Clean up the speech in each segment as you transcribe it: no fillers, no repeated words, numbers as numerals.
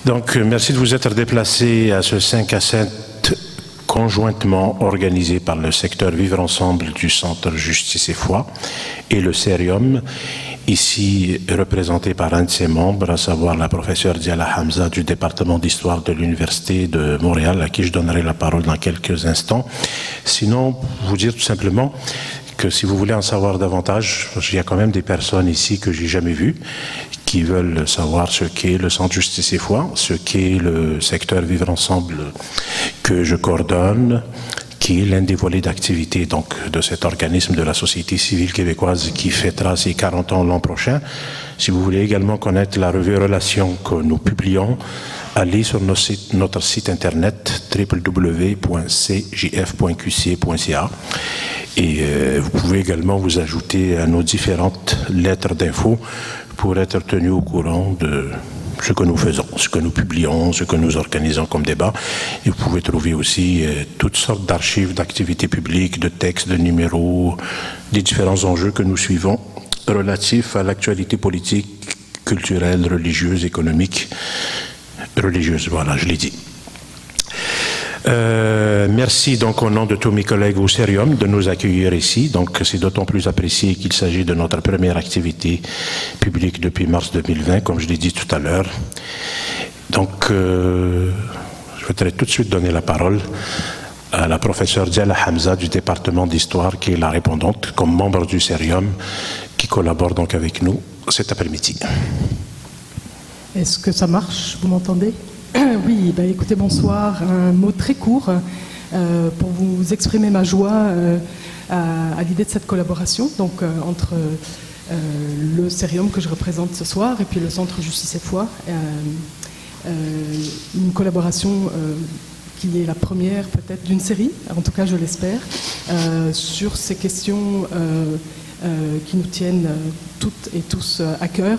Donc, merci de vous être déplacé à ce 5 à 7 conjointement organisé par le secteur Vivre Ensemble du Centre Justice et Foi et le Cerium, ici représenté par un de ses membres, à savoir la professeure Diala Hamza du département d'histoire de l'Université de Montréal, à qui je donnerai la parole dans quelques instants. Sinon, vous dire tout simplement que si vous voulez en savoir davantage, il y a quand même des personnes ici que j'ai jamais vues, qui veulent savoir ce qu'est le Centre Justice et Foi, ce qu'est le secteur Vivre Ensemble que je coordonne, qui est l'un des volets d'activité donc de cet organisme de la société civile québécoise qui fêtera ses 40 ans l'an prochain. Si vous voulez également connaître la revue Relations que nous publions, allez sur notre site internet www.cjf.qc.ca et vous pouvez également vous ajouter à nos différentes lettres d'infos pour être tenu au courant de ce que nous faisons, ce que nous publions, ce que nous organisons comme débat. Et vous pouvez trouver aussi toutes sortes d'archives d'activités publiques, de textes, de numéros, des différents enjeux que nous suivons relatifs à l'actualité politique, culturelle, religieuse, économique, religieuse, voilà, je l'ai dit. Merci donc au nom de tous mes collègues au Cerium de nous accueillir ici. Donc c'est d'autant plus apprécié qu'il s'agit de notre première activité publique depuis mars 2020, comme je l'ai dit tout à l'heure. Donc je voudrais tout de suite donner la parole à la professeure Diala Hamza du département d'histoire, qui est la répondante comme membre du Cerium, qui collabore donc avec nous cet après-midi. Est-ce que ça marche? Vous m'entendez? Oui, bah écoutez, bonsoir. Un mot très court pour vous exprimer ma joie à l'idée de cette collaboration donc, entre le Cerium que je représente ce soir et puis le Centre Justice et Foi. Une collaboration qui est la première peut-être d'une série, en tout cas je l'espère, sur ces questions qui nous tiennent toutes et tous à cœur,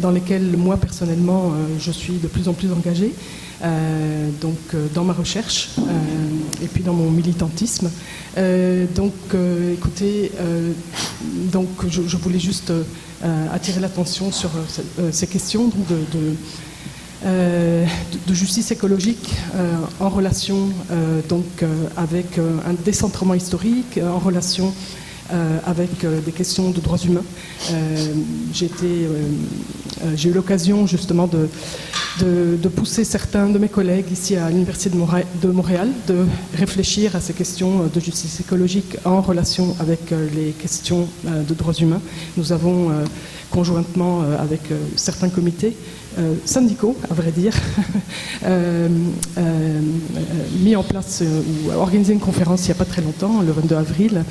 dans lesquelles moi personnellement je suis de plus en plus engagée, donc dans ma recherche et puis dans mon militantisme. Écoutez, donc je voulais juste attirer l'attention sur ces questions de justice écologique en relation donc avec un décentrement historique, en relation avec des questions de droits humains. J'ai eu l'occasion justement de pousser certains de mes collègues ici à l'Université de Montréal de réfléchir à ces questions de justice écologique en relation avec les questions de droits humains. Nous avons conjointement avec certains comités syndicaux, à vrai dire, mis en place ou organisé une conférence il n'y a pas très longtemps, le 22 avril,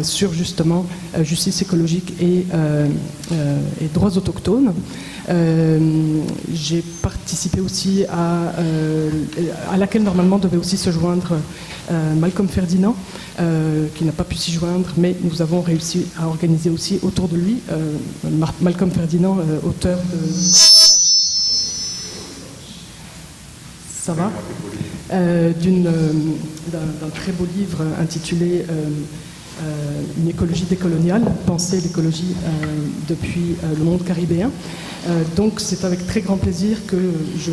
sur justement justice écologique et droits autochtones. J'ai participé aussi à laquelle normalement devait aussi se joindre Malcolm Ferdinand, qui n'a pas pu s'y joindre, mais nous avons réussi à organiser aussi autour de lui, Malcolm Ferdinand, auteur de... Ça va d'un très beau livre intitulé Une écologie décoloniale, penser l'écologie depuis le monde caribéen. Donc c'est avec très grand plaisir que je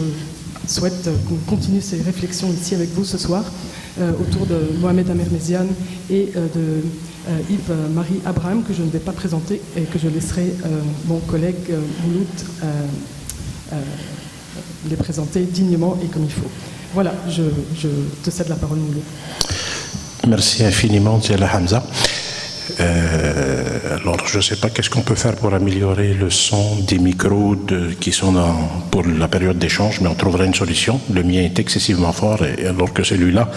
souhaite qu'on continue ces réflexions ici avec vous ce soir autour de Mohamed Amerméziane et de Yves-Marie Abraham, que je ne vais pas présenter et que je laisserai mon collègue Mouloud les présenter dignement et comme il faut. Voilà, je te cède la parole, Mouloud. Merci infiniment, Diala Hamza. Alors, je ne sais pas qu'est-ce qu'on peut faire pour améliorer le son des micros qui sont pour la période d'échange, mais on trouvera une solution. Le mien est excessivement fort, alors que celui-là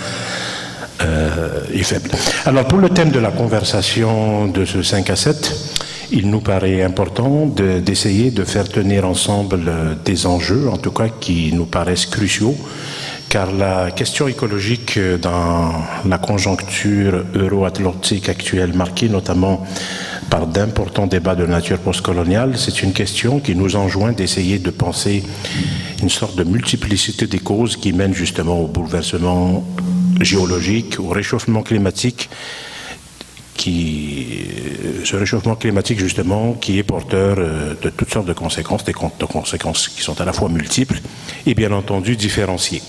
est faible. Alors, pour le thème de la conversation de ce 5 à 7, il nous paraît important d'essayer de faire tenir ensemble des enjeux, en tout cas qui nous paraissent cruciaux, car la question écologique dans la conjoncture euro-atlantique actuelle, marquée notamment par d'importants débats de nature postcoloniale, c'est une question qui nous enjoint d'essayer de penser une sorte de multiplicité des causes qui mènent justement au bouleversement géologique, au réchauffement climatique, ce réchauffement climatique justement, qui est porteur de toutes sortes de conséquences, des conséquences qui sont à la fois multiples et bien entendu différenciées.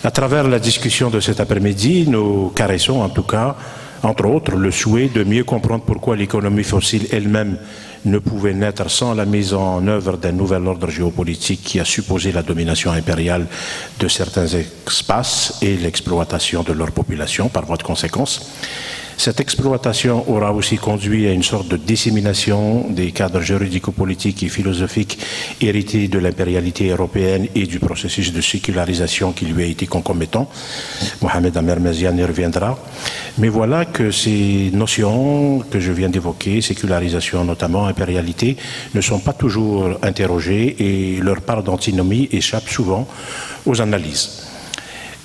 À travers la discussion de cet après-midi, nous caressons en tout cas, entre autres, le souhait de mieux comprendre pourquoi l'économie fossile elle-même ne pouvait naître sans la mise en œuvre d'un nouvel ordre géopolitique qui a supposé la domination impériale de certains espaces et l'exploitation de leur population par voie de conséquence. Cette exploitation aura aussi conduit à une sorte de dissémination des cadres juridico-politiques et philosophiques hérités de l'impérialité européenne et du processus de sécularisation qui lui a été concomitant. Mohamed Amer Meziane y reviendra. Mais voilà que ces notions que je viens d'évoquer, sécularisation notamment, impérialité, ne sont pas toujours interrogées et leur part d'antinomie échappe souvent aux analyses.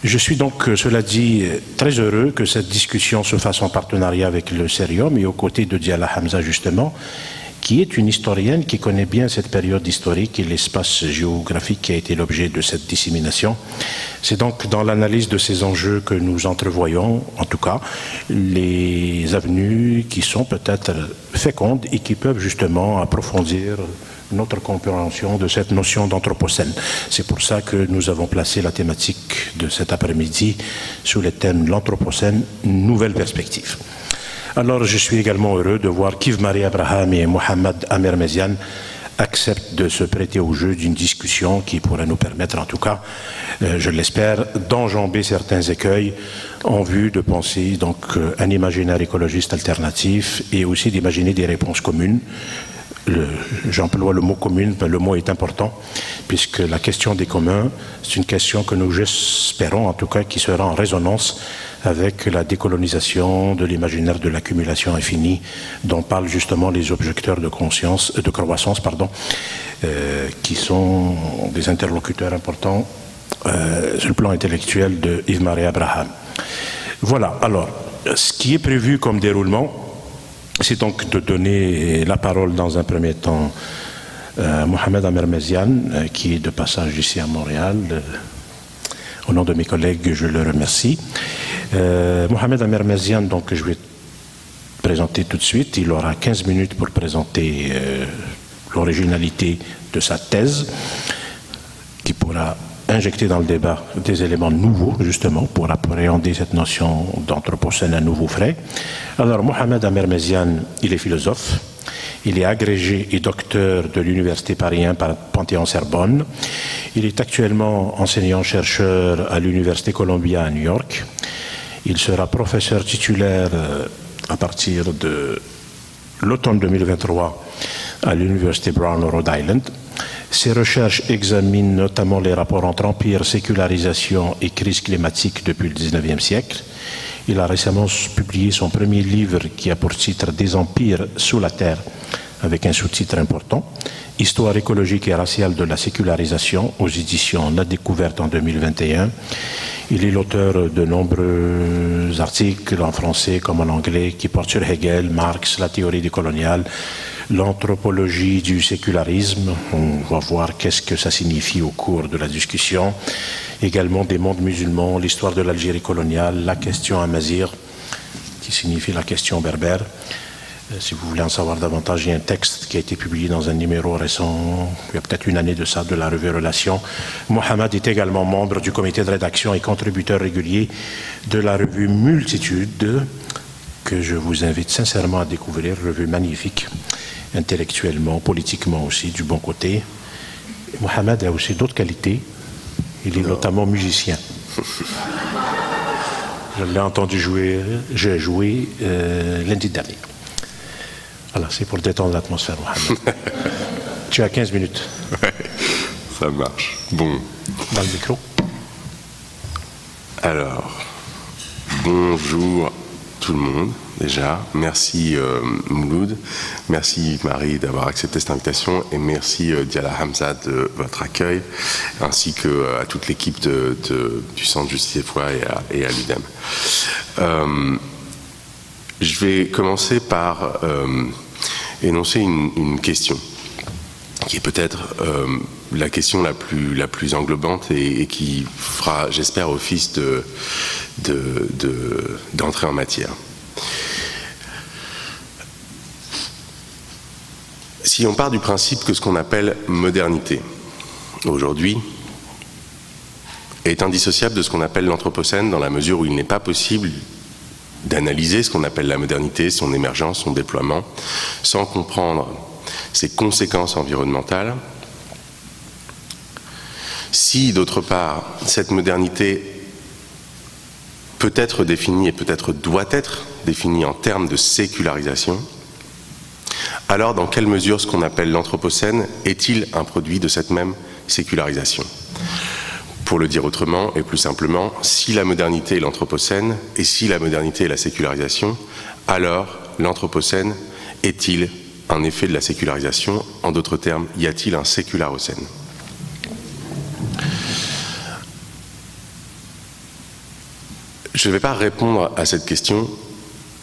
Je suis donc, cela dit, très heureux que cette discussion se fasse en partenariat avec le Cerium et aux côtés de Diala Hamza, justement, qui est une historienne qui connaît bien cette période historique et l'espace géographique qui a été l'objet de cette dissémination. C'est donc dans l'analyse de ces enjeux que nous entrevoyons, en tout cas, les avenues qui sont peut-être fécondes et qui peuvent justement approfondir notre compréhension de cette notion d'anthropocène. C'est pour ça que nous avons placé la thématique de cet après-midi sous le thème de l'anthropocène, nouvelle perspective. Alors je suis également heureux de voir qu'Yves Marie Abraham et Mohamed Amer Meziane acceptent de se prêter au jeu d'une discussion qui pourrait nous permettre, en tout cas, je l'espère, d'enjamber certains écueils en vue de penser donc un imaginaire écologiste alternatif et aussi d'imaginer des réponses communes. J'emploie le mot commune, le mot est important, puisque la question des communs, c'est une question que nous espérons, en tout cas, qui sera en résonance avec la décolonisation de l'imaginaire de l'accumulation infinie, dont parlent justement les objecteurs de croissance, qui sont des interlocuteurs importants sur le plan intellectuel de Yves Marie Abraham. Voilà, alors, ce qui est prévu comme déroulement, c'est donc de donner la parole dans un premier temps à Mohamed Amer Meziane, qui est de passage ici à Montréal. Au nom de mes collègues, je le remercie. Mohamed Amer Meziane, donc, je vais présenter tout de suite. Il aura 15 minutes pour présenter l'originalité de sa thèse, qui pourra injecter dans le débat des éléments nouveaux, justement, pour appréhender cette notion d'anthropocène à nouveau frais. Alors, Mohamed Amer Meziane, il est philosophe, il est agrégé et docteur de l'Université Paris 1 par Panthéon-Sorbonne. Il est actuellement enseignant-chercheur à l'Université Columbia à New York. Il sera professeur titulaire à partir de l'automne 2023 à l'Université Brown au Rhode Island. Ses recherches examinent notamment les rapports entre empire, sécularisation et crise climatique depuis le XIXe siècle. Il a récemment publié son premier livre qui a pour titre « Des empires sous la Terre » avec un sous-titre important, « Histoire écologique et raciale de la sécularisation » aux éditions La Découverte en 2021. Il est l'auteur de nombreux articles en français comme en anglais qui portent sur Hegel, Marx, la théorie décoloniale, l'anthropologie du sécularisme. On va voir qu'est-ce que ça signifie au cours de la discussion. Également des mondes musulmans, l'histoire de l'Algérie coloniale, la question amazigh, qui signifie la question berbère. Si vous voulez en savoir davantage, il y a un texte qui a été publié dans un numéro récent, il y a peut-être une année de ça, de la revue Relations. Mohamed est également membre du comité de rédaction et contributeur régulier de la revue Multitude, que je vous invite sincèrement à découvrir, revue magnifique, intellectuellement, politiquement aussi, du bon côté. Mohamed a aussi d'autres qualités. Il est notamment musicien. Je l'ai entendu jouer, j'ai joué lundi dernier. Voilà, c'est pour détendre l'atmosphère, Mohamed. Tu as 15 minutes. Ouais, ça marche. Bon. Dans le micro. Alors, bonjour tout le monde, déjà. Merci Mouloud, merci Marie d'avoir accepté cette invitation et merci Diala Hamza de votre accueil, ainsi qu'à toute l'équipe du Centre Justice et Foi et à l'UDEM. Je vais commencer par énoncer une question, qui est peut-être la question la plus englobante et qui fera, j'espère, office d'entrée en matière. Si on part du principe que ce qu'on appelle modernité, aujourd'hui, est indissociable de ce qu'on appelle l'Anthropocène, dans la mesure où il n'est pas possible d'analyser ce qu'on appelle la modernité, son émergence, son déploiement, sans comprendre ses conséquences environnementales. Si, d'autre part, cette modernité peut être définie et peut-être doit être définie en termes de sécularisation, alors dans quelle mesure ce qu'on appelle l'Anthropocène est-il un produit de cette même sécularisation? Pour le dire autrement et plus simplement, si la modernité est l'Anthropocène et si la modernité est la sécularisation, alors l'Anthropocène est-il un effet de la sécularisation? En d'autres termes, y a-t-il un sécularocène? Je ne vais pas répondre à cette question,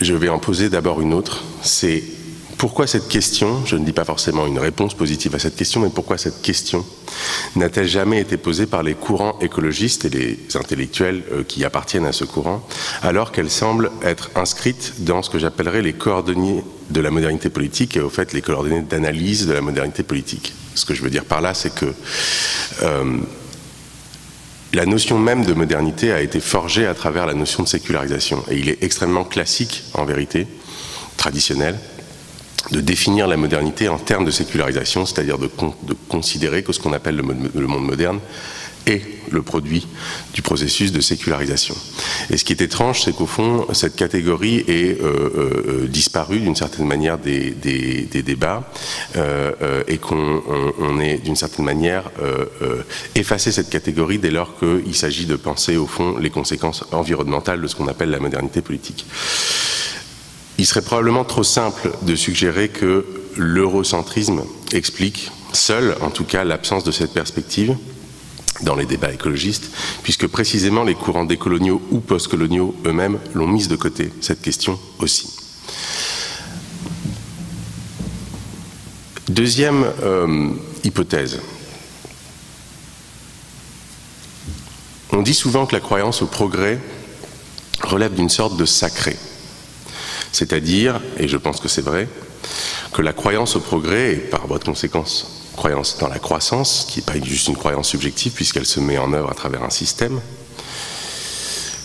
je vais en poser d'abord une autre. C'est pourquoi cette question, je ne dis pas forcément une réponse positive à cette question, mais pourquoi cette question n'a-t-elle jamais été posée par les courants écologistes et les intellectuels qui appartiennent à ce courant, alors qu'elle semble être inscrite dans ce que j'appellerais les coordonnées de la modernité politique et au fait les coordonnées d'analyse de la modernité politique. Ce que je veux dire par là, c'est que la notion même de modernité a été forgée à travers la notion de sécularisation. Et il est extrêmement classique, en vérité, traditionnel, de définir la modernité en termes de sécularisation, c'est-à-dire de considérer que ce qu'on appelle le monde moderne est le produit du processus de sécularisation. Et ce qui est étrange, c'est qu'au fond, cette catégorie est disparue d'une certaine manière des débats et qu'on ait d'une certaine manière effacé cette catégorie dès lors qu'il s'agit de penser au fond les conséquences environnementales de ce qu'on appelle la modernité politique. Il serait probablement trop simple de suggérer que l'eurocentrisme explique, seul en tout cas, l'absence de cette perspective dans les débats écologistes, puisque précisément les courants décoloniaux ou postcoloniaux eux-mêmes l'ont mise de côté, cette question aussi. Deuxième hypothèse. On dit souvent que la croyance au progrès relève d'une sorte de sacré. C'est-à-dire, et je pense que c'est vrai, que la croyance au progrès, et par voie de conséquence, croyance dans la croissance, qui n'est pas juste une croyance subjective puisqu'elle se met en œuvre à travers un système,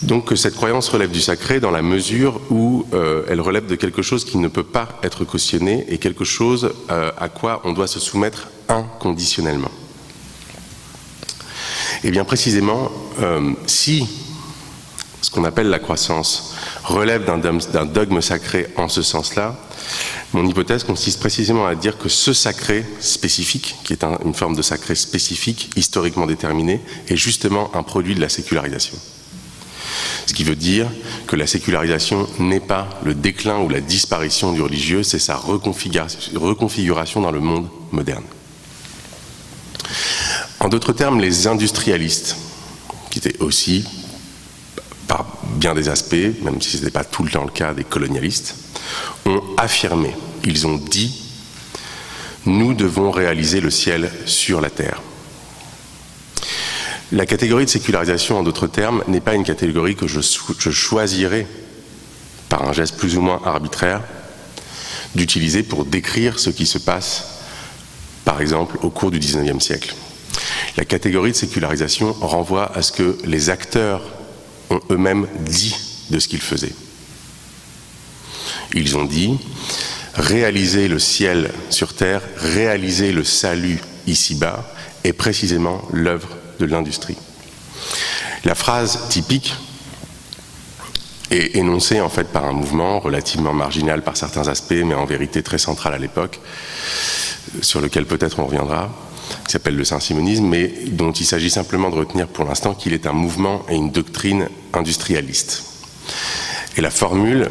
donc que cette croyance relève du sacré dans la mesure où elle relève de quelque chose qui ne peut pas être cautionné et quelque chose à quoi on doit se soumettre inconditionnellement. Et bien précisément, si ce qu'on appelle la croissance relève d'un dogme sacré en ce sens-là, mon hypothèse consiste précisément à dire que ce sacré spécifique, qui est une forme de sacré spécifique, historiquement déterminé, est justement un produit de la sécularisation. Ce qui veut dire que la sécularisation n'est pas le déclin ou la disparition du religieux, c'est sa reconfiguration dans le monde moderne. En d'autres termes, les industrialistes, qui étaient aussi, par bien des aspects, même si ce n'était pas tout le temps le cas des colonialistes, ont affirmé, ils ont dit, nous devons réaliser le ciel sur la terre. La catégorie de sécularisation, en d'autres termes, n'est pas une catégorie que je choisirais, par un geste plus ou moins arbitraire, d'utiliser pour décrire ce qui se passe, par exemple, au cours du XIXe siècle. La catégorie de sécularisation renvoie à ce que les acteurs ont eux-mêmes dit de ce qu'ils faisaient. Ils ont dit réaliser le ciel sur terre, réaliser le salut ici-bas est précisément l'œuvre de l'industrie. La phrase typique est énoncée en fait par un mouvement relativement marginal par certains aspects, mais en vérité très central à l'époque, sur lequel peut-être on reviendra, qui s'appelle le saint-simonisme, mais dont il s'agit simplement de retenir pour l'instant qu'il est un mouvement et une doctrine industrialiste. Et la formule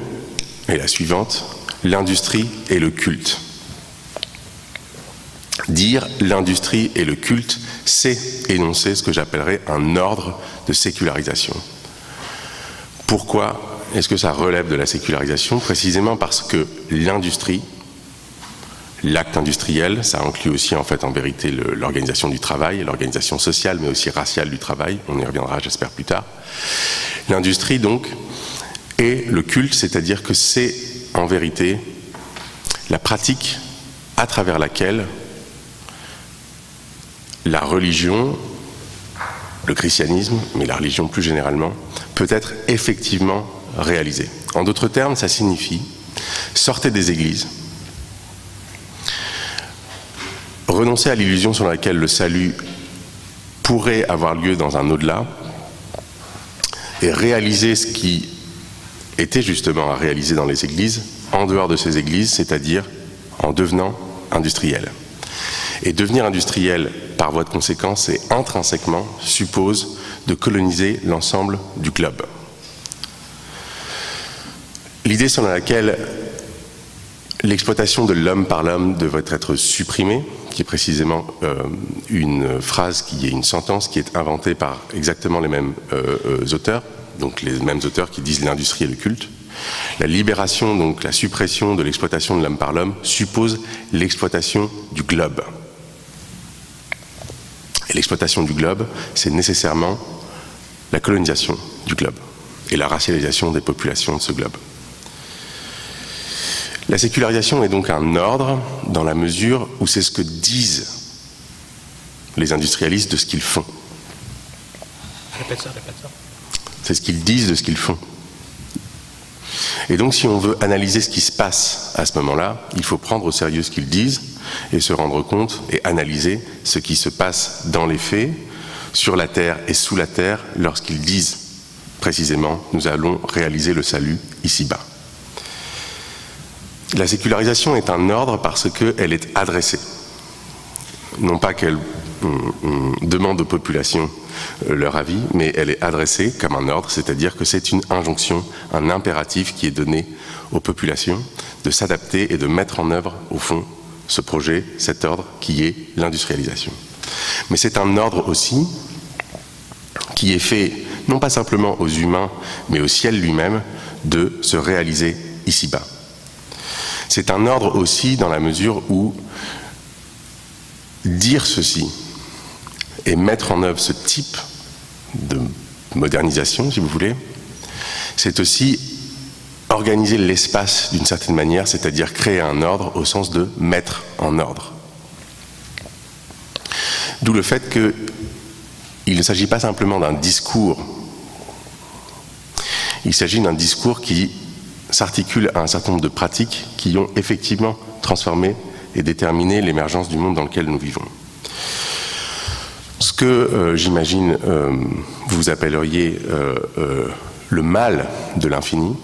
est la suivante: l'industrie et le culte. Dire l'industrie et le culte, c'est énoncer ce que j'appellerais un ordre de sécularisation. Pourquoi est-ce que ça relève de la sécularisation? Précisément parce que l'industrie, l'acte industriel, ça inclut aussi en fait en vérité l'organisation du travail, l'organisation sociale mais aussi raciale du travail, on y reviendra j'espère plus tard. L'industrie donc est le culte, c'est-à-dire que c'est en vérité la pratique à travers laquelle la religion, le christianisme, mais la religion plus généralement, peut être effectivement réalisée. En d'autres termes, ça signifie sortez des églises, renoncez à l'illusion sur laquelle le salut pourrait avoir lieu dans un au-delà et réalisez ce qui était justement à réaliser dans les églises, en dehors de ces églises, c'est-à-dire en devenant industriel. Et devenir industriel, par voie de conséquence et intrinsèquement, suppose de coloniser l'ensemble du globe. L'idée selon laquelle l'exploitation de l'homme par l'homme devrait être supprimée, qui est précisément une phrase, qui est une sentence qui est inventée par exactement les mêmes auteurs, donc les mêmes auteurs qui disent l'industrie et le culte. La libération, donc la suppression de l'exploitation de l'homme par l'homme, suppose l'exploitation du globe. Et l'exploitation du globe, c'est nécessairement la colonisation du globe et la racialisation des populations de ce globe. La sécularisation est donc un ordre dans la mesure où c'est ce que disent les industrialistes de ce qu'ils font. Répète ça. C'est ce qu'ils disent de ce qu'ils font. Et donc si on veut analyser ce qui se passe à ce moment-là, il faut prendre au sérieux ce qu'ils disent et se rendre compte et analyser ce qui se passe dans les faits, sur la terre et sous la terre, lorsqu'ils disent précisément « nous allons réaliser le salut ici-bas ». La sécularisation est un ordre parce qu'elle est adressée. Non pas qu'elle demande aux populations leur avis, mais elle est adressée comme un ordre, c'est-à-dire que c'est une injonction, un impératif qui est donné aux populations de s'adapter et de mettre en œuvre, au fond, ce projet, cet ordre qui est l'industrialisation. Mais c'est un ordre aussi qui est fait, non pas simplement aux humains, mais au ciel lui-même, de se réaliser ici-bas. C'est un ordre aussi dans la mesure où dire ceci et mettre en œuvre ce type de modernisation, si vous voulez, c'est aussi organiser l'espace d'une certaine manière, c'est-à-dire créer un ordre au sens de mettre en ordre. D'où le fait qu'il ne s'agit pas simplement d'un discours, il s'agit d'un discours qui s'articule à un certain nombre de pratiques qui ont effectivement transformé et déterminé l'émergence du monde dans lequel nous vivons. Ce que j'imagine vous appelleriez le mal de l'infini,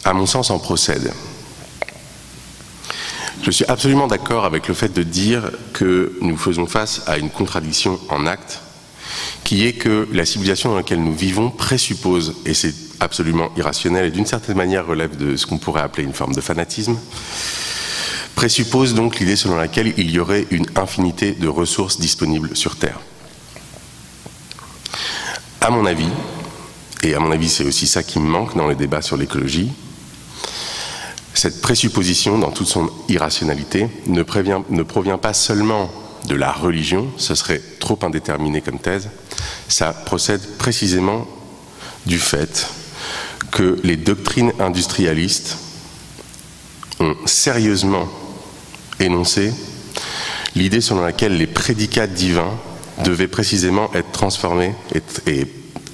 à mon sens en procède. Je suis absolument d'accord avec le fait de dire que nous faisons face à une contradiction en acte, qui est que la civilisation dans laquelle nous vivons présuppose, et c'est absolument irrationnel et d'une certaine manière relève de ce qu'on pourrait appeler une forme de fanatisme, présuppose donc l'idée selon laquelle il y aurait une infinité de ressources disponibles sur Terre. À mon avis, et à mon avis c'est aussi ça qui me manque dans les débats sur l'écologie, cette présupposition dans toute son irrationalité ne provient pas seulement de la religion, ce serait trop indéterminé comme thèse, ça procède précisément du fait que les doctrines industrialistes ont sérieusement énoncé l'idée selon laquelle les prédicats divins devaient précisément être transformés et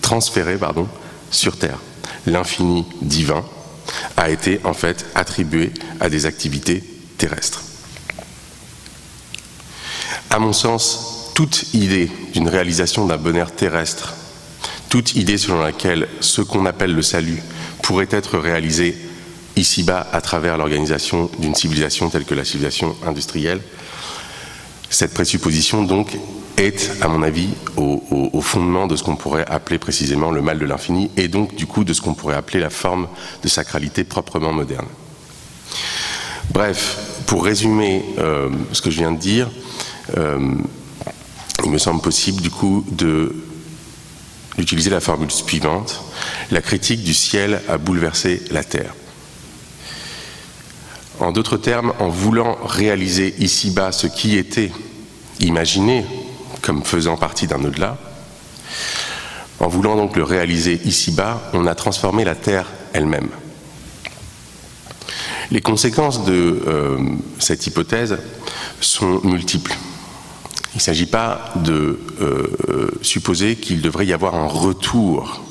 transférés sur Terre. L'infini divin a été en fait attribué à des activités terrestres. À mon sens, toute idée d'une réalisation d'un bonheur terrestre, toute idée selon laquelle ce qu'on appelle le salut pourrait être réalisé ici-bas à travers l'organisation d'une civilisation telle que la civilisation industrielle, cette présupposition donc est, à mon avis, au fondement de ce qu'on pourrait appeler précisément le mal de l'infini et donc du coup de ce qu'on pourrait appeler la forme de sacralité proprement moderne. Bref, pour résumer ce que je viens de dire, il me semble possible du coup d'utiliser la formule suivante: la critique du ciel a bouleversé la terre. En d'autres termes, en voulant réaliser ici-bas ce qui était imaginé comme faisant partie d'un au-delà, en voulant donc le réaliser ici-bas, on a transformé la terre elle-même. Les conséquences de cette hypothèse sont multiples. Il ne s'agit pas de supposer qu'il devrait y avoir un retour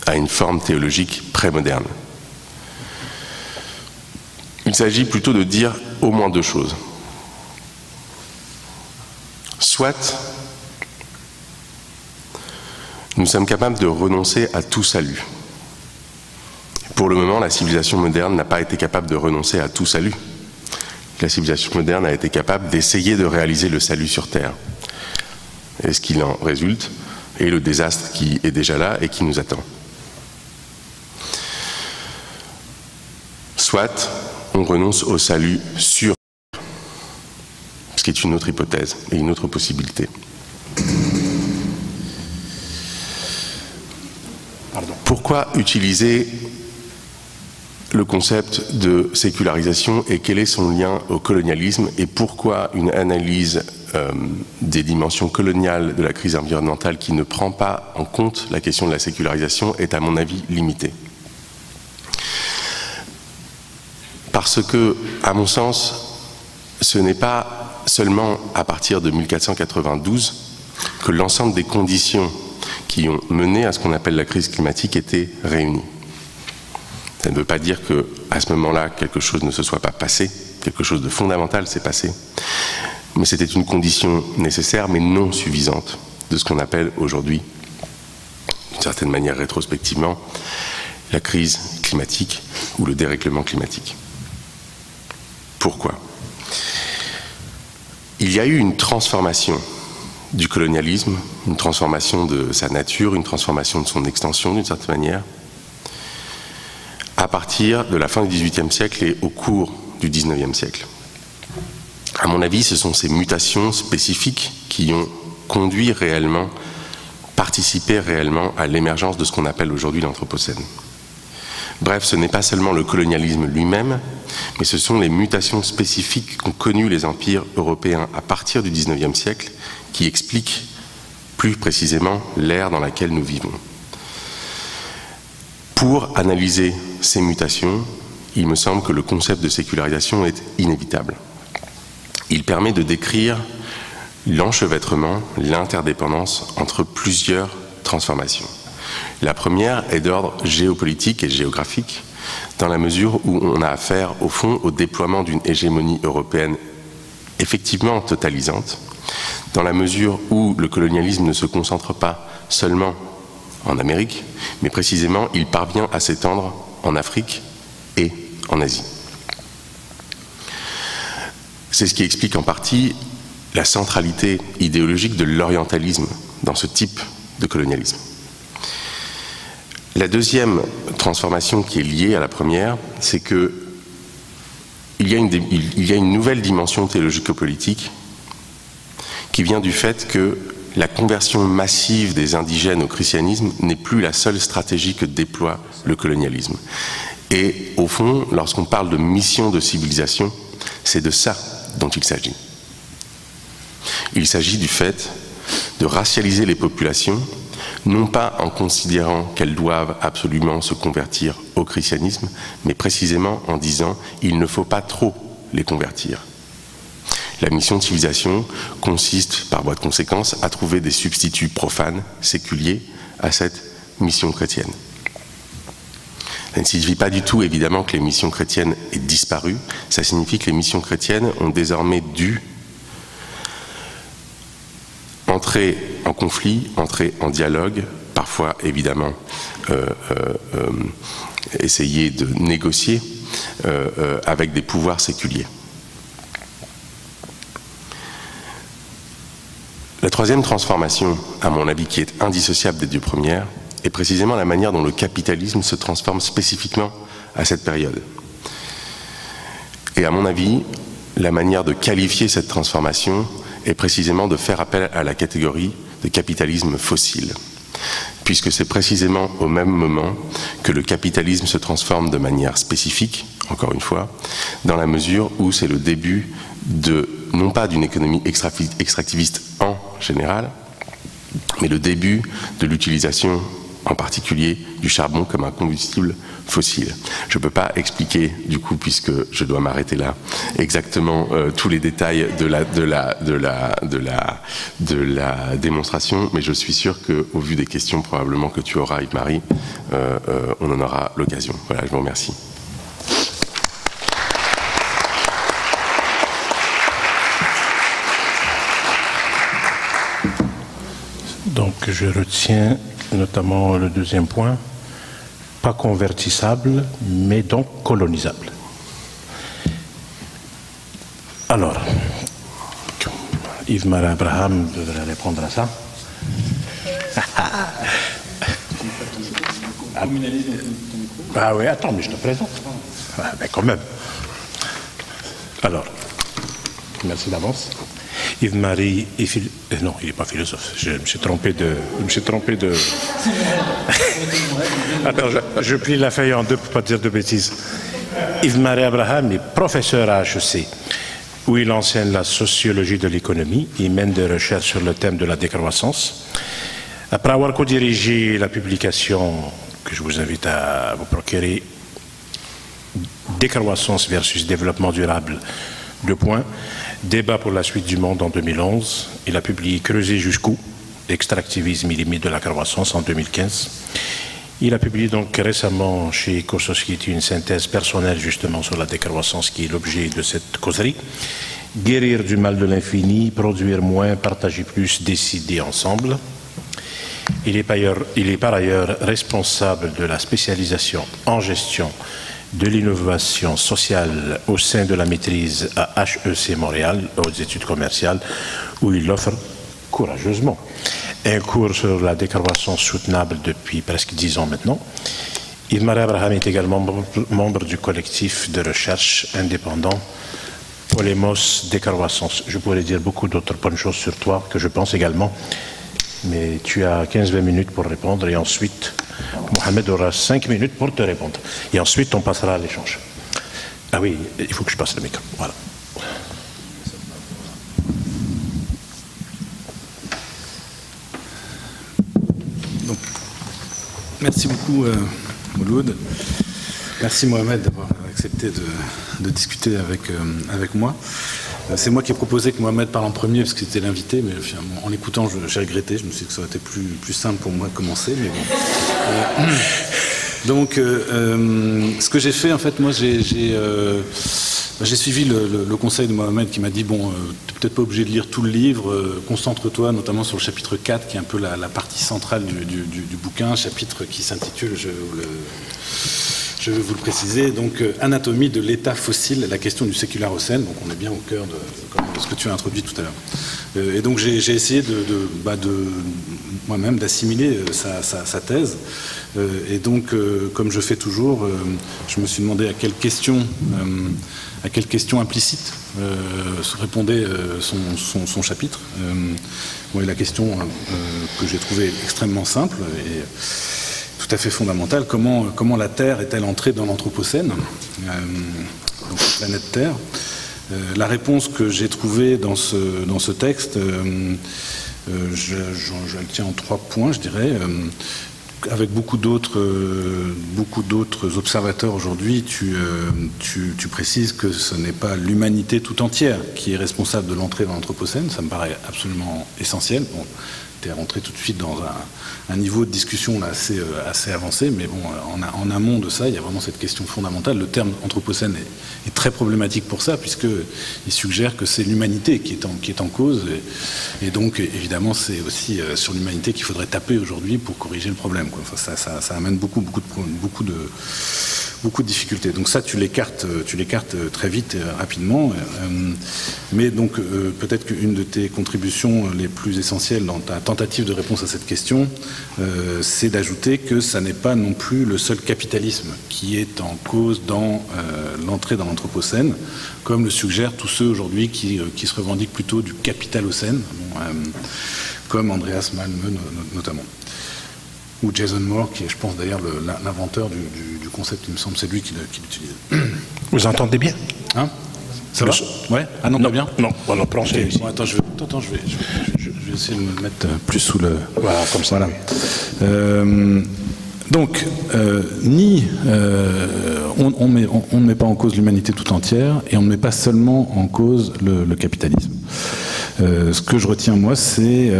à une forme théologique prémoderne. Il s'agit plutôt de dire au moins deux choses. Soit nous sommes capables de renoncer à tout salut. Pour le moment, la civilisation moderne n'a pas été capable de renoncer à tout salut. La civilisation moderne a été capable d'essayer de réaliser le salut sur Terre. Et ce qu'il en résulte est le désastre qui est déjà là et qui nous attend. Soit on renonce au salut sur Terre, ce qui est une autre hypothèse et une autre possibilité. Pourquoi utiliser le concept de sécularisation et quel est son lien au colonialisme et pourquoi une analyse des dimensions coloniales de la crise environnementale qui ne prend pas en compte la question de la sécularisation est à mon avis limitée. Parce que, à mon sens, ce n'est pas seulement à partir de 1492 que l'ensemble des conditions qui ont mené à ce qu'on appelle la crise climatique étaient réunies. Ça ne veut pas dire qu'à ce moment-là, quelque chose ne se soit pas passé, quelque chose de fondamental s'est passé, mais c'était une condition nécessaire mais non suffisante de ce qu'on appelle aujourd'hui, d'une certaine manière rétrospectivement, la crise climatique ou le dérèglement climatique. Pourquoi ? Il y a eu une transformation du colonialisme, une transformation de sa nature, une transformation de son extension d'une certaine manière, à partir de la fin du XVIIIe siècle et au cours du XIXe siècle. À mon avis, ce sont ces mutations spécifiques qui ont conduit réellement, participé réellement à l'émergence de ce qu'on appelle aujourd'hui l'Anthropocène. Bref, ce n'est pas seulement le colonialisme lui-même, mais ce sont les mutations spécifiques qu'ont connues les empires européens à partir du XIXe siècle qui expliquent plus précisément l'ère dans laquelle nous vivons. Pour analyser ces mutations, il me semble que le concept de sécularisation est inévitable. Il permet de décrire l'enchevêtrement, l'interdépendance entre plusieurs transformations. La première est d'ordre géopolitique et géographique, dans la mesure où on a affaire, au fond, au déploiement d'une hégémonie européenne effectivement totalisante, dans la mesure où le colonialisme ne se concentre pas seulement en Amérique, mais précisément il parvient à s'étendre en Afrique et en Asie. C'est ce qui explique en partie la centralité idéologique de l'orientalisme dans ce type de colonialisme. La deuxième transformation qui est liée à la première, c'est qu'il y a une nouvelle dimension théologico-politique qui vient du fait que la conversion massive des indigènes au christianisme n'est plus la seule stratégie que déploie le colonialisme. Et au fond, lorsqu'on parle de mission de civilisation, c'est de ça dont il s'agit. Il s'agit du fait de racialiser les populations, non pas en considérant qu'elles doivent absolument se convertir au christianisme, mais précisément en disant il ne faut pas trop les convertir. La mission de civilisation consiste, par voie de conséquence, à trouver des substituts profanes, séculiers, à cette mission chrétienne. Ça ne signifie pas du tout, évidemment, que les missions chrétiennes aient disparu. Ça signifie que les missions chrétiennes ont désormais dû entrer en conflit, entrer en dialogue, parfois, évidemment, essayer de négocier avec des pouvoirs séculiers. La troisième transformation, à mon avis, qui est indissociable des deux premières, est précisément la manière dont le capitalisme se transforme spécifiquement à cette période. Et à mon avis, la manière de qualifier cette transformation est précisément de faire appel à la catégorie de capitalisme fossile, puisque c'est précisément au même moment que le capitalisme se transforme de manière spécifique, encore une fois, dans la mesure où c'est le début de, non pas d'une économie extractiviste en général, mais le début de l'utilisation en particulier du charbon comme un combustible fossile. Je ne peux pas expliquer, du coup, puisque je dois m'arrêter là, exactement tous les détails de la démonstration, mais je suis sûr qu'au vu des questions probablement que tu auras, Yves-Marie, on en aura l'occasion. Voilà, je vous remercie. Donc je retiens notamment le deuxième point, pas convertissable, mais donc colonisable. Alors, Yves-Marie Abraham devrait répondre à ça. Ah oui, attends, mais je te présente. Ah, mais quand même. Alors, merci d'avance. Yves-Marie est non, il n'est pas philosophe. Je me suis trompé de. Attends, je plie la feuille en deux pour ne pas dire de bêtises. Yves-Marie Abraham est professeur à HEC, où il enseigne la sociologie de l'économie. Il mène des recherches sur le thème de la décroissance. Après avoir co-dirigé la publication que je vous invite à vous procurer, Décroissance versus développement durable, 2 points. Débat pour la suite du monde en 2011. Il a publié Creuser jusqu'où, extractivisme et limite de la croissance en 2015. Il a publié donc récemment chez EcoSociety une synthèse personnelle justement sur la décroissance qui est l'objet de cette causerie. Guérir du mal de l'infini, produire moins, partager plus, décider ensemble. Il est par ailleurs responsable de la spécialisation en gestion de l'innovation sociale au sein de la maîtrise à HEC Montréal, aux études commerciales, où il offre courageusement un cours sur la décroissance soutenable depuis presque 10 ans maintenant. Yves-Marie Abraham est également membre du collectif de recherche indépendant Polemos Décroissance. Je pourrais dire beaucoup d'autres bonnes choses sur toi que je pense également, mais tu as 15-20 minutes pour répondre et ensuite Mohamed aura 5 minutes pour te répondre. Et ensuite, on passera à l'échange. Ah oui, il faut que je passe le micro. Voilà. Donc, merci beaucoup, Mouloud. Merci, Mohamed, d'avoir accepté de discuter avec moi. C'est moi qui ai proposé que Mohamed parle en premier parce que c'était l'invité, mais finalement, en l'écoutant, j'ai regretté. Je me suis dit que ça aurait été plus simple pour moi de commencer, mais bon. Donc, ce que j'ai fait, en fait, moi, j'ai suivi le conseil de Mohamed qui m'a dit, bon, tu n'es peut-être pas obligé de lire tout le livre, concentre-toi notamment sur le chapitre 4, qui est un peu la partie centrale du bouquin, chapitre qui s'intitule, je vais vous le préciser, donc Anatomie de l'état fossile, la question du sécularocène. Donc on est bien au cœur de ce que tu as introduit tout à l'heure. Et donc j'ai essayé moi-même d'assimiler sa thèse. Et donc, comme je fais toujours, je me suis demandé à quelle question implicite répondait son chapitre. Et la question que j'ai trouvée extrêmement simple et tout à fait fondamentale, comment la Terre est-elle entrée dans l'Anthropocène, donc la planète Terre. La réponse que j'ai trouvée dans ce texte, je le tiens en 3 points, je dirais. Avec beaucoup d'autres observateurs aujourd'hui, tu précises que ce n'est pas l'humanité tout entière qui est responsable de l'entrée dans l'Anthropocène. Ça me paraît absolument essentiel. Bon, tu es rentré tout de suite dans un niveau de discussion là, assez avancé, mais bon, en amont de ça, il y a vraiment cette question fondamentale. Le terme Anthropocène est très problématique pour ça, puisqu'il suggère que c'est l'humanité qui est en cause, et donc évidemment c'est aussi sur l'humanité qu'il faudrait taper aujourd'hui pour corriger le problème, quoi. Enfin, ça amène beaucoup de difficultés. Donc ça, tu l'écartes très vite et rapidement. Mais donc, peut-être qu'une de tes contributions les plus essentielles dans ta tentative de réponse à cette question, c'est d'ajouter que ça n'est pas non plus le seul capitalisme qui est en cause dans l'entrée dans l'Anthropocène, comme le suggèrent tous ceux aujourd'hui qui se revendiquent plutôt du capitalocène, comme Andreas Malmö notamment. Ou Jason Moore, qui est, je pense, d'ailleurs l'inventeur du concept, il me semble, c'est lui qui l'utilise. Vous entendez bien? Hein? Ça va? Ouais. Ah non, pas bien? Non, voilà, plancher ici. Bon, attends, je vais essayer de me mettre plus sous le... Voilà, comme ça. Voilà. Donc, on ne met pas en cause l'humanité tout entière, et on ne met pas seulement en cause le capitalisme. Ce que je retiens, moi, c'est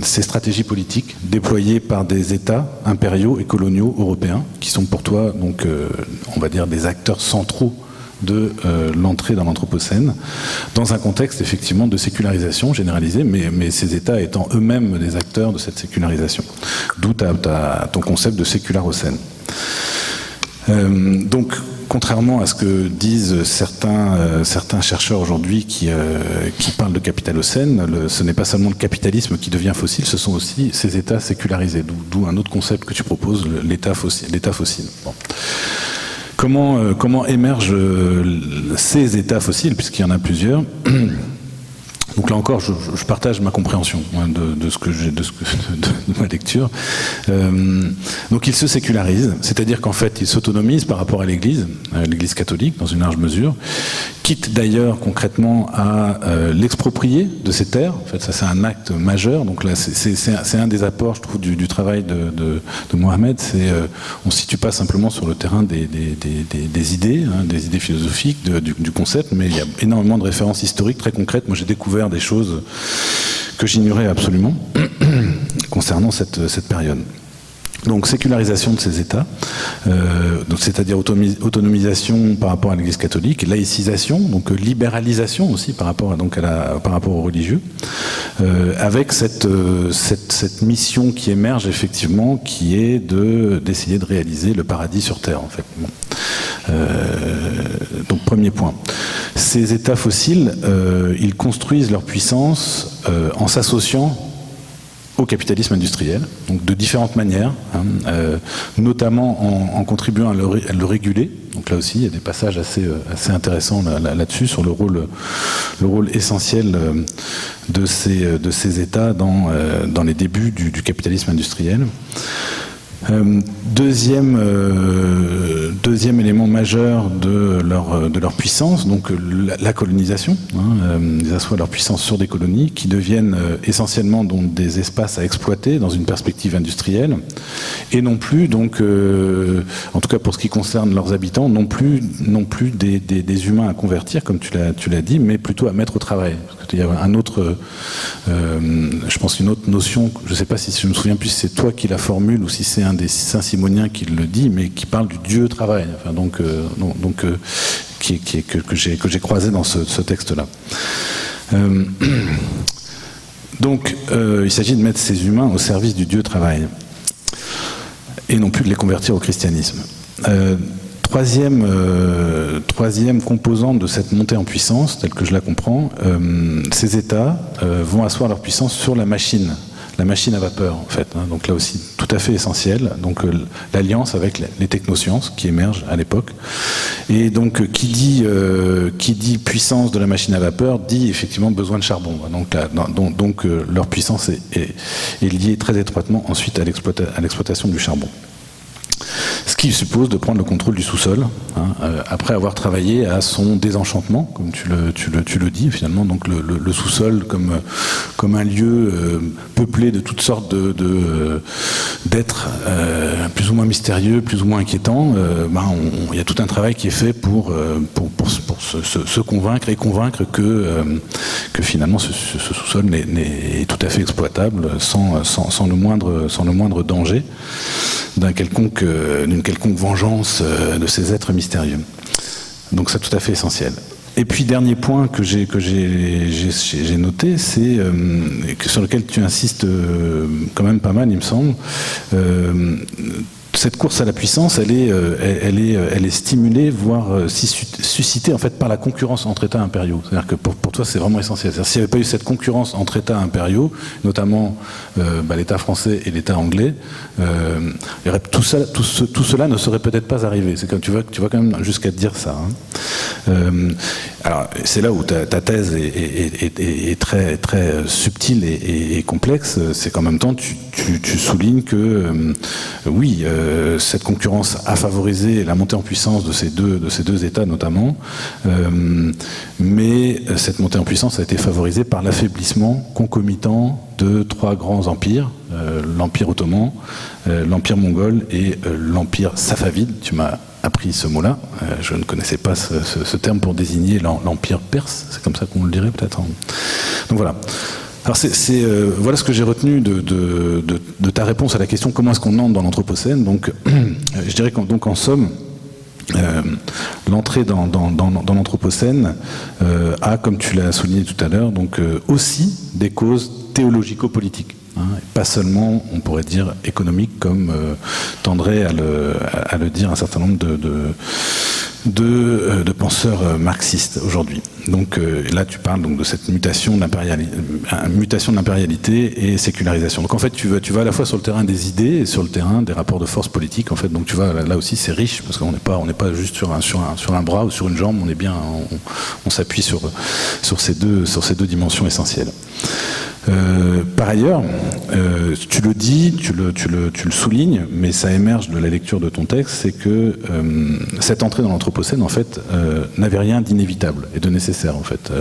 ces stratégies politiques déployées par des États impériaux et coloniaux européens, qui sont pour toi, donc, on va dire, des acteurs centraux de l'entrée dans l'Anthropocène, dans un contexte effectivement de sécularisation généralisée, mais ces États étant eux-mêmes des acteurs de cette sécularisation. D'où ton concept de sécularocène. Donc, contrairement à ce que disent certains chercheurs aujourd'hui qui parlent de capitalocène, ce n'est pas seulement le capitalisme qui devient fossile, ce sont aussi ces États sécularisés, d'où un autre concept que tu proposes, l'État fossile. Bon. Comment émergent ces États fossiles, puisqu'il y en a plusieurs? Donc là encore, je partage ma compréhension de ma lecture. Donc ils se sécularisent, c'est-à-dire qu'en fait ils s'autonomisent par rapport à l'Église catholique dans une large mesure, quitte d'ailleurs concrètement à l'exproprier de ces terres. En fait, ça c'est un acte majeur. Donc là, c'est un des apports, je trouve, du travail de Mohamed. On ne se situe pas simplement sur le terrain des idées, des idées philosophiques, du concept, mais il y a énormément de références historiques très concrètes. Moi, j'ai découvert des choses que j'ignorais absolument concernant cette période. Donc sécularisation de ces États, c'est-à-dire autonomisation par rapport à l'Église catholique, laïcisation, donc libéralisation aussi par rapport aux religieux, avec cette mission qui émerge effectivement, qui est d'essayer de réaliser le paradis sur Terre en fait. Bon. Donc premier point. Ces États fossiles, ils construisent leur puissance en s'associant au capitalisme industriel, donc de différentes manières, notamment en contribuant à le réguler. Donc là aussi, il y a des passages assez intéressants là-dessus, sur le rôle essentiel de ces États dans les débuts du capitalisme industriel. Deuxième élément majeur de leur puissance, donc la colonisation. Ils assoient leur puissance sur des colonies qui deviennent essentiellement donc des espaces à exploiter dans une perspective industrielle, et non plus, donc, en tout cas pour ce qui concerne leurs habitants, non plus des humains à convertir, comme tu l'as dit, mais plutôt à mettre au travail. Parce qu'il y a je pense une autre notion, je ne sais pas si je me souviens plus si c'est toi qui la formule ou si c'est un des Saint-Simoniens qui le dit, mais qui parle du Dieu travail, enfin, que j'ai croisé dans ce texte-là. Donc, il s'agit de mettre ces humains au service du Dieu travail, et non plus de les convertir au christianisme. Troisième composante de cette montée en puissance, telle que je la comprends, ces États vont asseoir leur puissance sur la machine à vapeur, en fait. Donc là aussi, tout à fait essentiel. Donc l'alliance avec les technosciences qui émergent à l'époque. Et donc qui dit puissance de la machine à vapeur dit effectivement besoin de charbon. Donc leur puissance est liée très étroitement ensuite à l'exploitation du charbon. Ce qui suppose de prendre le contrôle du sous-sol, après avoir travaillé à son désenchantement, comme tu le dis finalement. Donc le sous-sol comme un lieu peuplé de toutes sortes d'êtres plus ou moins mystérieux, plus ou moins inquiétants. Il y a tout un travail qui est fait pour se convaincre et convaincre que finalement ce sous-sol est tout à fait exploitable sans le moindre danger d'une quelconque vengeance de ces êtres mystérieux. Donc c'est tout à fait essentiel. Et puis dernier point que j'ai noté, c'est sur lequel tu insistes quand même pas mal, il me semble. Cette course à la puissance, elle est stimulée, voire suscitée en fait par la concurrence entre États impériaux. C'est-à-dire que pour toi, c'est vraiment essentiel. C'est-à-dire s'il n'y avait pas eu cette concurrence entre États impériaux, notamment l'État français et l'État anglais, tout cela ne serait peut-être pas arrivé. C'est comme tu vas quand même jusqu'à te dire ça. Alors, c'est là où ta thèse est très, très subtile et complexe. C'est qu'en même temps, tu soulignes que, oui, cette concurrence a favorisé la montée en puissance de ces deux États notamment, mais cette montée en puissance a été favorisée par l'affaiblissement concomitant de trois grands empires, l'Empire ottoman, l'Empire mongol et l'Empire safavide. Tu m'as appris ce mot-là. Je ne connaissais pas ce terme pour désigner l'Empire perse. C'est comme ça qu'on le dirait peut-être. Donc voilà. Alors voilà ce que j'ai retenu de ta réponse à la question comment est-ce qu'on entre dans l'Anthropocène. Donc je dirais qu'en somme, l'entrée dans l'Anthropocène a, comme tu l'as souligné tout à l'heure, donc aussi des causes théologico-politiques. Pas seulement, on pourrait dire, économique, comme tendrait à le dire un certain nombre de penseurs marxistes aujourd'hui. Donc là, tu parles donc de cette mutation de l'impérialité et sécularisation. Donc en fait, tu vas à la fois sur le terrain des idées et sur le terrain des rapports de force politiques. En fait, donc tu vois, là aussi, c'est riche parce qu'on n'est pas juste sur un bras ou sur une jambe. On s'appuie sur ces deux dimensions essentielles. Par ailleurs, tu le dis, tu le soulignes, mais ça émerge de la lecture de ton texte, c'est que cette entrée dans l'Anthropocène, en fait, n'avait rien d'inévitable et de nécessaire, en fait.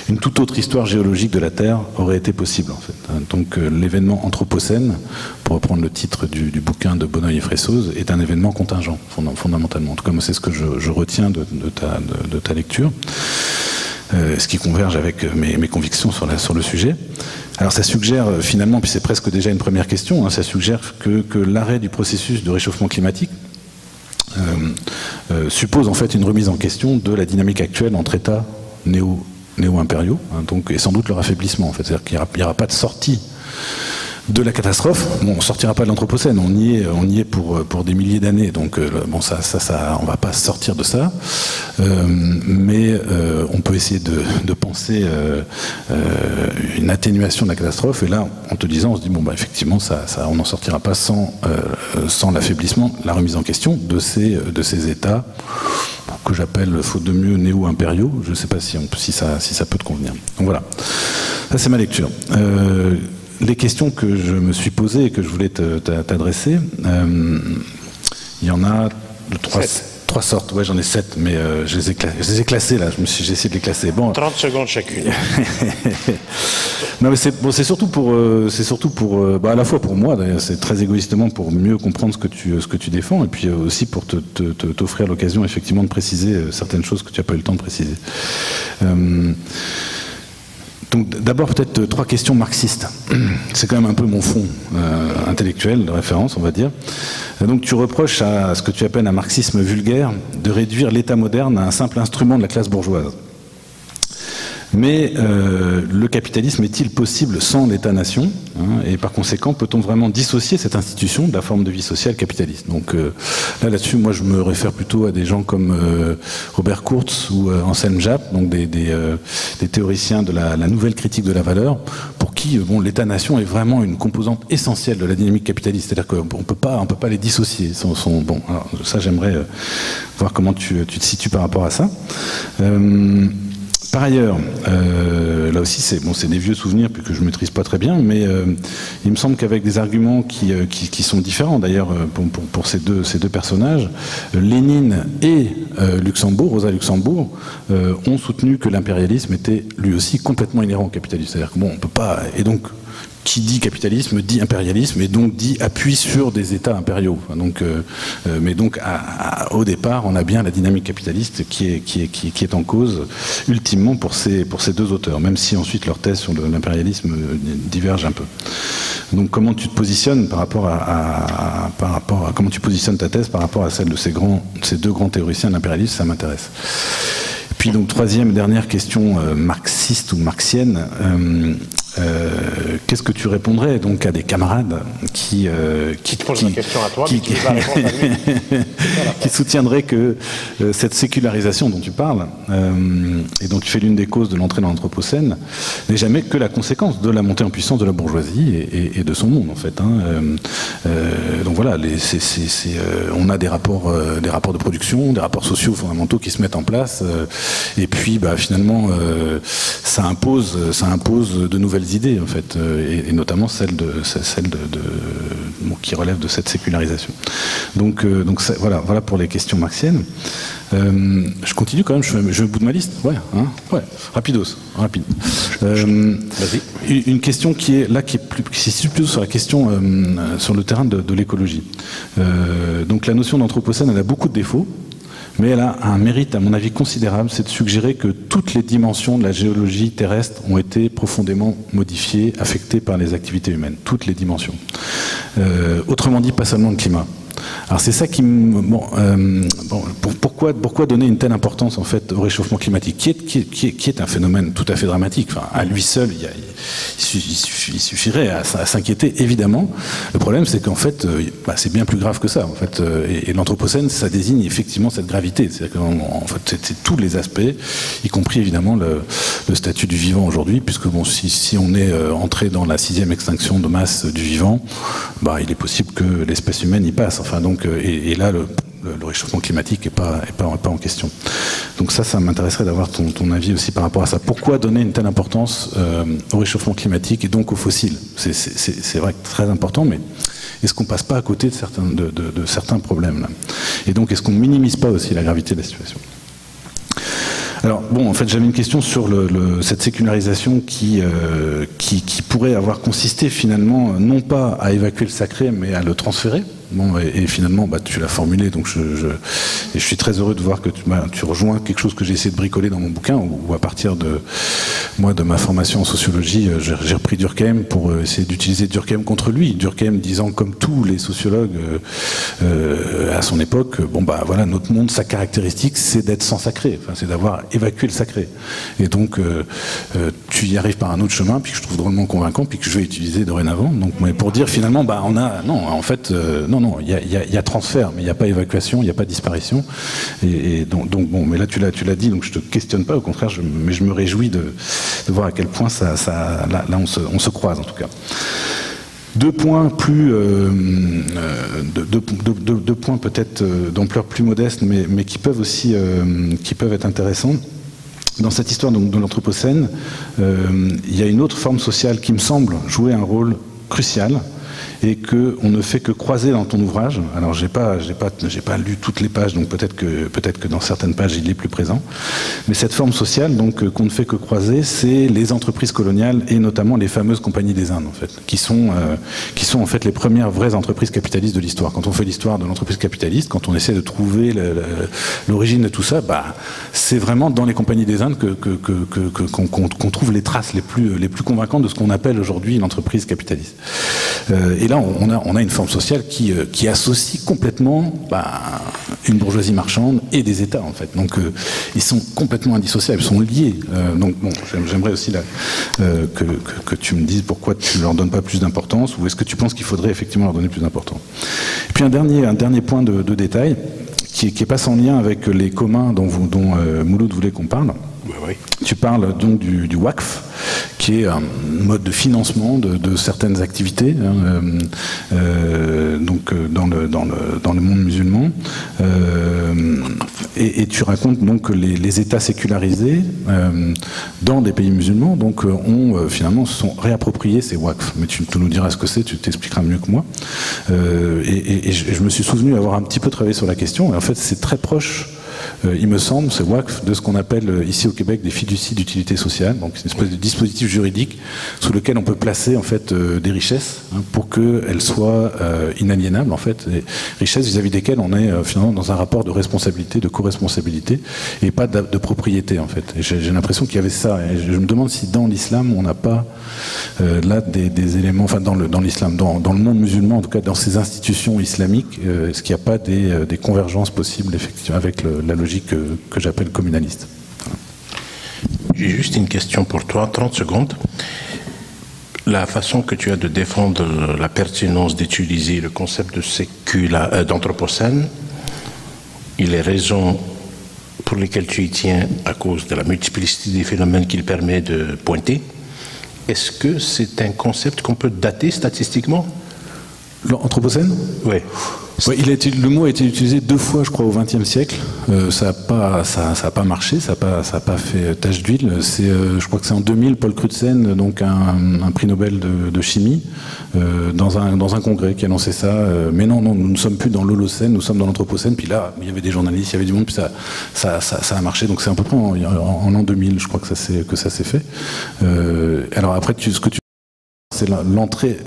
Une toute autre histoire géologique de la Terre aurait été possible, en fait. Donc l'événement Anthropocène, pour reprendre le titre du bouquin de Bonneuil et Fressoz, est un événement contingent, fondamentalement. En tout cas, c'est ce que je retiens de ta lecture. Ce qui converge avec mes convictions sur le sujet. Alors ça suggère finalement, puis c'est presque déjà une première question, ça suggère que l'arrêt du processus de réchauffement climatique suppose en fait une remise en question de la dynamique actuelle entre États néo-impériaux, donc, et sans doute leur affaiblissement. En fait. C'est-à-dire qu'il n'y aura pas de sortie de la catastrophe. Bon, on ne sortira pas de l'Anthropocène, on y est pour des milliers d'années, donc bon, ça, on ne va pas sortir de ça, mais on peut essayer de penser une atténuation de la catastrophe, et là, en te disant, on se dit, bon, bah, effectivement, on n'en sortira pas sans l'affaiblissement, la remise en question de ces États que j'appelle, faute de mieux, néo-impériaux. Je ne sais pas si ça peut te convenir. Donc voilà, ça c'est ma lecture. Les questions que je me suis posées et que je voulais t'adresser, il y en a trois sortes. Ouais, j'en ai 7, mais je les ai classées là. J'ai essayé de les classer. Bon. 30 secondes chacune. Non, mais c'est surtout pour, à la fois pour moi, d'ailleurs, c'est très égoïstement pour mieux comprendre ce que tu défends, et puis aussi pour t'offrir l'occasion effectivement de préciser certaines choses que tu n'as pas eu le temps de préciser. Donc d'abord peut-être 3 questions marxistes. C'est quand même un peu mon fond intellectuel de référence, on va dire. Donc tu reproches à ce que tu appelles un marxisme vulgaire de réduire l'État moderne à un simple instrument de la classe bourgeoise. Mais le capitalisme est-il possible sans l'État-nation, et par conséquent, peut-on vraiment dissocier cette institution de la forme de vie sociale capitaliste? Donc là-dessus, moi je me réfère plutôt à des gens comme Robert Kurz ou Anselm Japp, donc des théoriciens de la nouvelle critique de la valeur, pour qui l'État-nation est vraiment une composante essentielle de la dynamique capitaliste. C'est-à-dire qu'on ne peut pas les dissocier. Bon, alors, ça j'aimerais voir comment tu te situes par rapport à ça. Par ailleurs, là aussi c'est des vieux souvenirs puis que je ne maîtrise pas très bien, mais il me semble qu'avec des arguments qui sont différents d'ailleurs pour ces deux personnages, Lénine et Rosa Luxembourg ont soutenu que l'impérialisme était lui aussi complètement inhérent au capitalisme. C'est-à-dire que on peut pas, et donc qui dit capitalisme dit impérialisme et donc dit appui sur des États impériaux. Donc, mais donc au départ, on a bien la dynamique capitaliste qui est en cause ultimement pour ces deux auteurs, même si ensuite leur thèse sur l'impérialisme diverge un peu. Donc comment tu te positionnes par rapport à comment tu positionnes ta thèse par rapport à celle de ces deux grands théoriciens de l'impérialisme, ça m'intéresse. Puis donc troisième et dernière question marxiste ou marxienne. qu'est-ce que tu répondrais donc à des camarades qui te posent la question à toi, mais qui va répondre à lui. qui soutiendraient que cette sécularisation dont tu parles et dont tu fais l'une des causes de l'entrée dans l'Anthropocène n'est jamais que la conséquence de la montée en puissance de la bourgeoisie et de son monde en fait. Donc voilà, on a des rapports de production, des rapports sociaux fondamentaux qui se mettent en place et puis finalement ça impose de nouvelles idées en fait, et notamment celle qui relève de cette sécularisation. Donc voilà pour les questions marxiennes. Je continue quand même, je vais au bout de ma liste. Ouais, rapide. Vas-y. Une question qui est plutôt sur la question sur le terrain de l'écologie. Donc la notion d'anthropocène, elle a beaucoup de défauts. Mais elle a un mérite, à mon avis, considérable, c'est de suggérer que toutes les dimensions de la géologie terrestre ont été profondément modifiées, affectées par les activités humaines. Toutes les dimensions. Autrement dit, pas seulement le climat. Alors c'est ça qui pourquoi donner une telle importance en fait au réchauffement climatique qui est un phénomène tout à fait dramatique. Enfin, à lui seul il suffirait à s'inquiéter évidemment. Le problème c'est qu'en fait c'est bien plus grave que ça en fait, et l'anthropocène ça désigne effectivement cette gravité, c'est-à-dire qu'en fait c'est tous les aspects, y compris évidemment le statut du vivant aujourd'hui, puisque si on est entré dans la 6e extinction de masse du vivant, il est possible que l'espèce humaine y passe. Enfin, donc, et là, le réchauffement climatique n'est pas en question. Donc ça m'intéresserait d'avoir ton avis aussi par rapport à ça. Pourquoi donner une telle importance au réchauffement climatique et donc aux fossiles? C'est vrai que très important, mais est-ce qu'on ne passe pas à côté de certains problèmes là? Et donc, est-ce qu'on ne minimise pas aussi la gravité de la situation? Alors en fait j'avais une question sur cette sécularisation qui pourrait avoir consisté finalement non pas à évacuer le sacré mais à le transférer. Et finalement tu l'as formulé, donc je suis très heureux de voir que tu rejoins quelque chose que j'ai essayé de bricoler dans mon bouquin, où à partir de ma formation en sociologie, j'ai repris Durkheim pour essayer d'utiliser Durkheim contre lui. Durkheim disant, comme tous les sociologues à son époque, voilà, notre monde, sa caractéristique, c'est d'être sans sacré, enfin, c'est d'avoir évacué le sacré. Et donc tu y arrives par un autre chemin, puis que je trouve drôlement convaincant, puis que je vais utiliser dorénavant. Donc, mais pour dire finalement, non, il y a transfert, mais il n'y a pas évacuation, il n'y a pas disparition. Et donc mais là tu l'as dit, donc je te questionne pas, au contraire, mais je me réjouis de voir à quel point là on se croise en tout cas. Deux points peut-être d'ampleur plus modeste, mais qui peuvent aussi être intéressants. Dans cette histoire de l'Anthropocène, il y a une autre forme sociale qui me semble jouer un rôle crucial, et qu'on ne fait que croiser dans ton ouvrage. Alors j'ai pas lu toutes les pages, donc peut-être que dans certaines pages il est plus présent. Mais cette forme sociale, donc qu'on ne fait que croiser, c'est les entreprises coloniales et notamment les fameuses compagnies des Indes, en fait, qui sont en fait les premières vraies entreprises capitalistes de l'histoire. Quand on fait l'histoire de l'entreprise capitaliste, quand on essaie de trouver l'origine de tout ça, c'est vraiment dans les compagnies des Indes qu'on trouve les traces les plus convaincantes de ce qu'on appelle aujourd'hui l'entreprise capitaliste. Et là, on a une forme sociale qui associe complètement une bourgeoisie marchande et des États, en fait. Donc, ils sont complètement indissociables, ils sont liés. Donc, j'aimerais aussi que tu me dises pourquoi tu ne leur donnes pas plus d'importance, ou est-ce que tu penses qu'il faudrait effectivement leur donner plus d'importance. Et puis, un dernier point de détail, qui est pas sans lien avec les communs dont Mouloud voulait qu'on parle. Oui. Tu parles donc du WACF, qui est un mode de financement de certaines activités, donc dans le monde musulman. Et tu racontes donc que les États sécularisés dans des pays musulmans donc finalement se sont réappropriés ces WACF. Mais tu nous diras ce que c'est, tu t'expliqueras mieux que moi. Et je me suis souvenu avoir un petit peu travaillé sur la question. Et en fait, c'est très proche. Il me semble, ce WACF, de ce qu'on appelle ici au Québec des fiducies d'utilité sociale, donc une espèce de dispositif juridique sous lequel on peut placer en fait des richesses pour qu'elles soient inaliénables en fait, des richesses vis-à-vis desquelles on est finalement dans un rapport de responsabilité, de co-responsabilité et pas de propriété en fait. Et j'ai l'impression qu'il y avait ça. Et je me demande si dans l'islam on n'a pas là des éléments, enfin dans l'islam, dans le monde musulman en tout cas, dans ces institutions islamiques, est-ce qu'il n'y a pas des convergences possibles effectivement avec la logique que j'appelle communaliste. Voilà. J'ai juste une question pour toi, 30 secondes. la façon que tu as de défendre la pertinence d'utiliser le concept d'anthropocène et les raisons pour lesquelles tu y tiens à cause de la multiplicité des phénomènes qu'il permet de pointer, est-ce que c'est un concept qu'on peut dater statistiquement? L'anthropocène? Oui. Ouais, le mot a été utilisé 2 fois, je crois, au XXe siècle. Ça n'a pas marché, ça n'a pas fait tache d'huile. Je crois que c'est en 2000, Paul Crutzen, donc un prix Nobel de chimie, dans un congrès qui a lancé ça. Mais non, nous ne sommes plus dans l'Holocène, nous sommes dans l'Anthropocène. Puis là, il y avait des journalistes, il y avait du monde, puis ça a marché. Donc c'est à peu près en l'an 2000, je crois que ça s'est fait. Alors après, ce que tu c'est l'entrée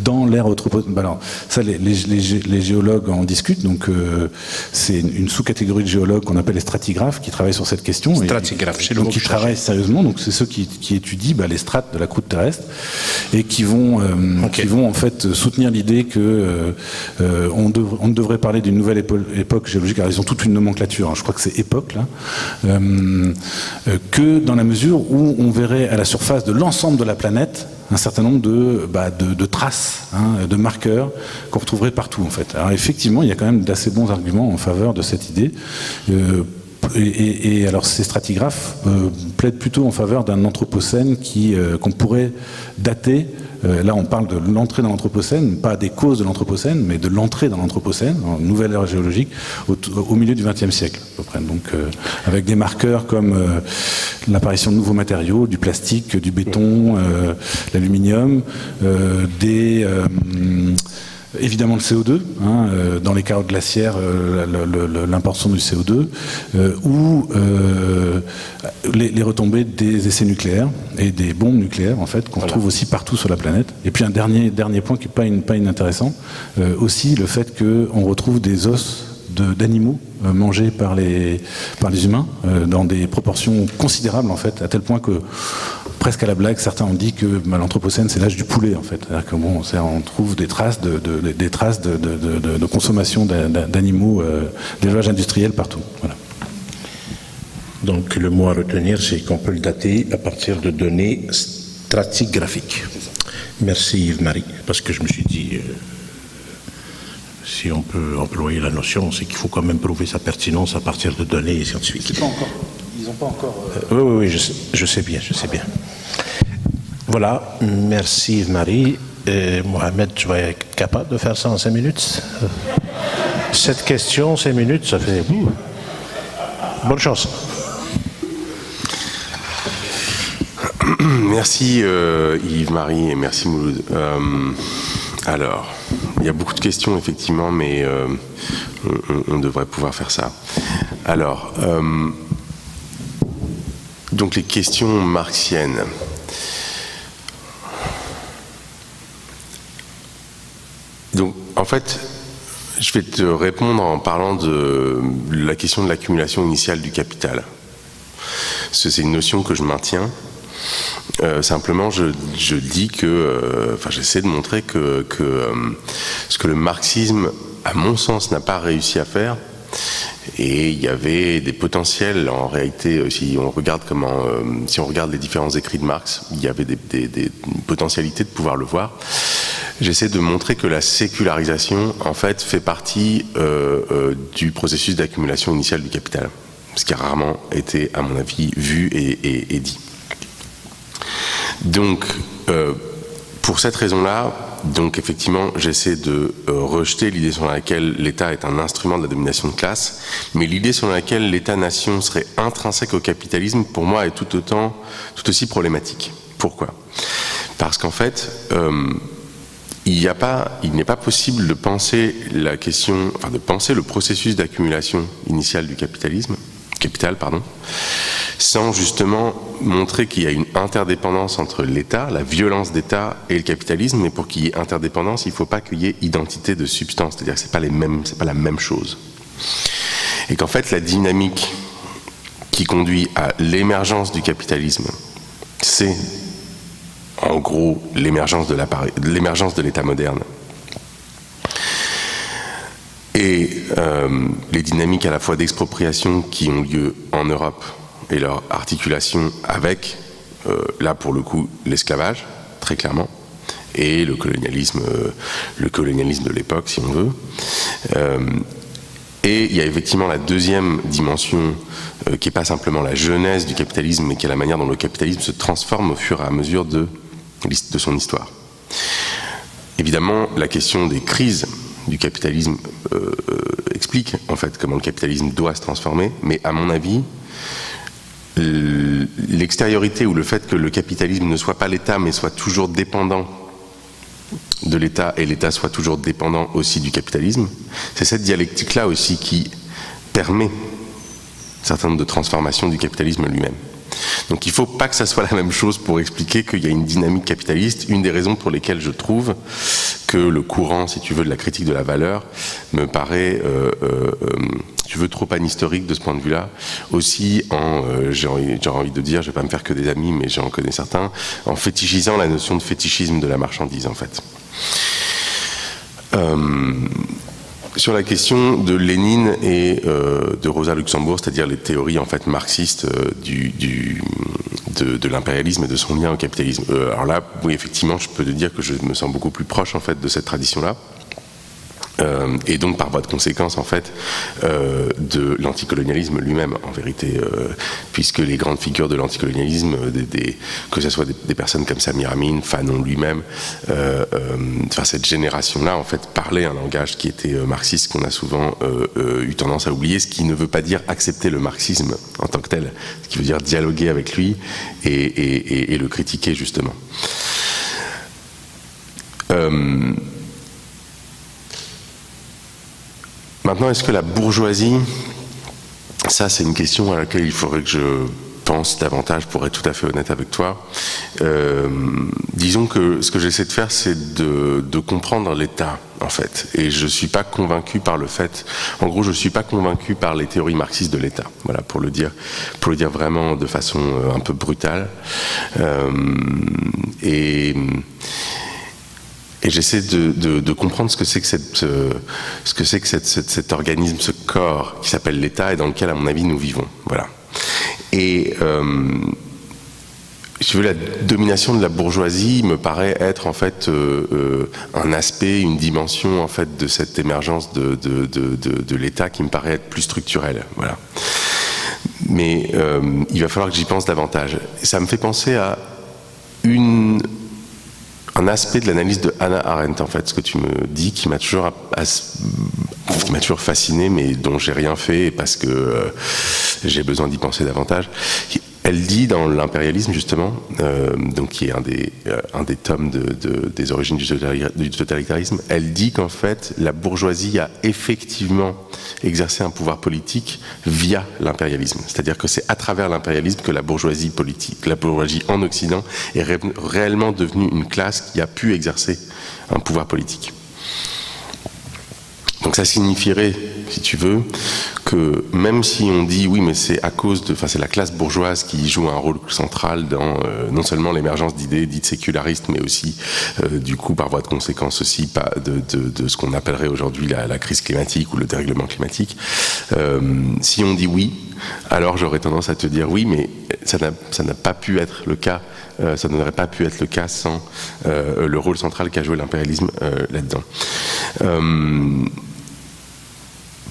dans l'ère anthropocène. Alors ça, les géologues en discutent. Donc c'est une sous-catégorie de géologues qu'on appelle les stratigraphes qui travaillent sur cette question. Stratigraphes, c'est le mot qui travaillent sérieusement. Donc c'est ceux qui étudient les strates de la croûte terrestre et qui vont en fait soutenir l'idée que on ne devrait parler d'une nouvelle époque géologique. Alors ils ont toute une nomenclature. Hein, je crois que c'est époque là, que dans la mesure où on verrait à la surface de l'ensemble de la planète un certain nombre de traces, hein, de marqueurs qu'on retrouverait partout en fait. Alors effectivement, il y a quand même d'assez bons arguments en faveur de cette idée. Et alors ces stratigraphes plaident plutôt en faveur d'un anthropocène qu'on pourrait dater. Là, on parle de l'entrée dans l'Anthropocène, pas des causes de l'Anthropocène, mais de l'entrée dans l'Anthropocène, en nouvelle ère géologique, au milieu du XXe siècle, à peu près. Donc, avec des marqueurs comme l'apparition de nouveaux matériaux, du plastique, du béton, l'aluminium, évidemment le CO2, hein, dans les carottes glaciaires, l'importation du CO2, ou les retombées des essais nucléaires et des bombes nucléaires, en fait, qu'on retrouve aussi partout sur la planète. Et puis un dernier point qui n'est pas inintéressant, aussi le fait qu'on retrouve des os d'animaux mangés par les humains dans des proportions considérables, en fait, à tel point que presque à la blague, certains ont dit que l'Anthropocène, c'est l'âge du poulet, en fait. C'est-à-dire on trouve des traces de consommation d'animaux, d'élevage industriel partout. Voilà. Donc le mot à retenir, c'est qu'on peut le dater à partir de données stratigraphiques. Merci Yves-Marie, parce que je me suis dit, si on peut employer la notion, c'est qu'il faut quand même prouver sa pertinence à partir de données scientifiques. Ils n'ont pas encore... Oui, je sais bien. Voilà, merci Yves-Marie. Mohamed, tu vas être capable de faire ça en 5 minutes? Cette question, 5 minutes, ça fait... Bonne chance. Merci Yves-Marie et merci Mouloud. Alors, il y a beaucoup de questions effectivement, mais on devrait pouvoir faire ça. Alors, donc les questions marxiennes. Donc, en fait, je vais te répondre en parlant de la question de l'accumulation initiale du capital. C'est une notion que je maintiens. Simplement, je dis que, j'essaie de montrer que ce que le marxisme, à mon sens, n'a pas réussi à faire, et il y avait des potentiels, en réalité, si on regarde les différents écrits de Marx, il y avait des potentialités de pouvoir le voir. J'essaie de montrer que la sécularisation, en fait, fait partie du processus d'accumulation initiale du capital, ce qui a rarement été, à mon avis, vu et dit. Donc, pour cette raison-là, effectivement, j'essaie de rejeter l'idée selon laquelle l'État est un instrument de la domination de classe, mais l'idée selon laquelle l'État-nation serait intrinsèque au capitalisme, pour moi, est tout aussi problématique. Pourquoi ? Parce qu'en fait, il n'est pas possible de penser de penser le processus d'accumulation initiale du capital, sans justement montrer qu'il y a une interdépendance entre l'État, la violence d'État et le capitalisme. Mais pour qu'il y ait interdépendance, il ne faut pas qu'il y ait identité de substance, c'est-à-dire que c'est pas la même chose. Et qu'en fait, la dynamique qui conduit à l'émergence du capitalisme, c'est en gros l'émergence de l'État moderne. Et les dynamiques à la fois d'expropriation qui ont lieu en Europe et leur articulation avec là pour le coup l'esclavage, très clairement, et le colonialisme de l'époque, si on veut. Et il y a effectivement la deuxième dimension qui n'est pas simplement la genèse du capitalisme, mais qui est la manière dont le capitalisme se transforme au fur et à mesure de son histoire. Évidemment, la question des crises du capitalisme explique en fait comment le capitalisme doit se transformer, mais à mon avis, l'extériorité ou le fait que le capitalisme ne soit pas l'État, mais soit toujours dépendant de l'État et l'État soit toujours dépendant aussi du capitalisme, c'est cette dialectique-là aussi qui permet un certain nombre de transformations du capitalisme lui-même. Donc il ne faut pas que ça soit la même chose pour expliquer qu'il y a une dynamique capitaliste. Une des raisons pour lesquelles je trouve que le courant, si tu veux, de la critique de la valeur me paraît, tu veux, trop anhistorique de ce point de vue-là. Aussi, j'ai envie de dire, je ne vais pas me faire que des amis, mais j'en connais certains, en fétichisant la notion de fétichisme de la marchandise, en fait. Sur la question de Lénine et de Rosa Luxembourg, c'est-à-dire les théories en fait marxistes de l'impérialisme et de son lien au capitalisme. Alors là, oui, effectivement, je peux te dire que je me sens beaucoup plus proche en fait de cette tradition-là. Et donc par voie de conséquence en fait de l'anticolonialisme lui-même en vérité, puisque les grandes figures de l'anticolonialisme, que ce soit des personnes comme Samir Amin, Fanon lui-même, enfin cette génération-là en fait parlait un langage qui était marxiste qu'on a souvent eu tendance à oublier, ce qui ne veut pas dire accepter le marxisme en tant que tel, ce qui veut dire dialoguer avec lui et le critiquer justement. Maintenant, est-ce que la bourgeoisie, ça c'est une question à laquelle il faudrait que je pense davantage pour être tout à fait honnête avec toi. Disons que ce que j'essaie de faire, c'est de comprendre l'État, en fait. Et je ne suis pas convaincu par le fait... En gros, je ne suis pas convaincu par les théories marxistes de l'État. Voilà, pour le dire vraiment de façon un peu brutale. Et j'essaie de comprendre ce que c'est que cet organisme, ce corps qui s'appelle l'État et dans lequel, à mon avis, nous vivons. Voilà. Et si tu veux, la domination de la bourgeoisie me paraît être en fait un aspect, une dimension en fait de cette émergence de l'État qui me paraît être plus structurelle. Voilà. Mais il va falloir que j'y pense davantage. Ça me fait penser à un aspect de l'analyse de Hannah Arendt, en fait, ce que tu me dis, qui m'a toujours fasciné, mais dont j'ai rien fait parce que j'ai besoin d'y penser davantage. Elle dit dans l'impérialisme, justement, donc qui est un des tomes des origines du totalitarisme, elle dit qu'en fait, la bourgeoisie a effectivement exercé un pouvoir politique via l'impérialisme. C'est-à-dire que c'est à travers l'impérialisme que la bourgeoisie politique, la bourgeoisie en Occident, est réellement devenue une classe qui a pu exercer un pouvoir politique. Donc ça signifierait, si tu veux, que même si on dit oui, mais c'est à cause de, enfin c'est la classe bourgeoise qui joue un rôle central dans non seulement l'émergence d'idées dites sécularistes, mais aussi du coup par voie de conséquence aussi de ce qu'on appellerait aujourd'hui la crise climatique ou le dérèglement climatique. Si on dit oui, alors j'aurais tendance à te dire oui, mais ça n'a pas pu être le cas. Ça n'aurait pas pu être le cas sans le rôle central qu'a joué l'impérialisme là-dedans.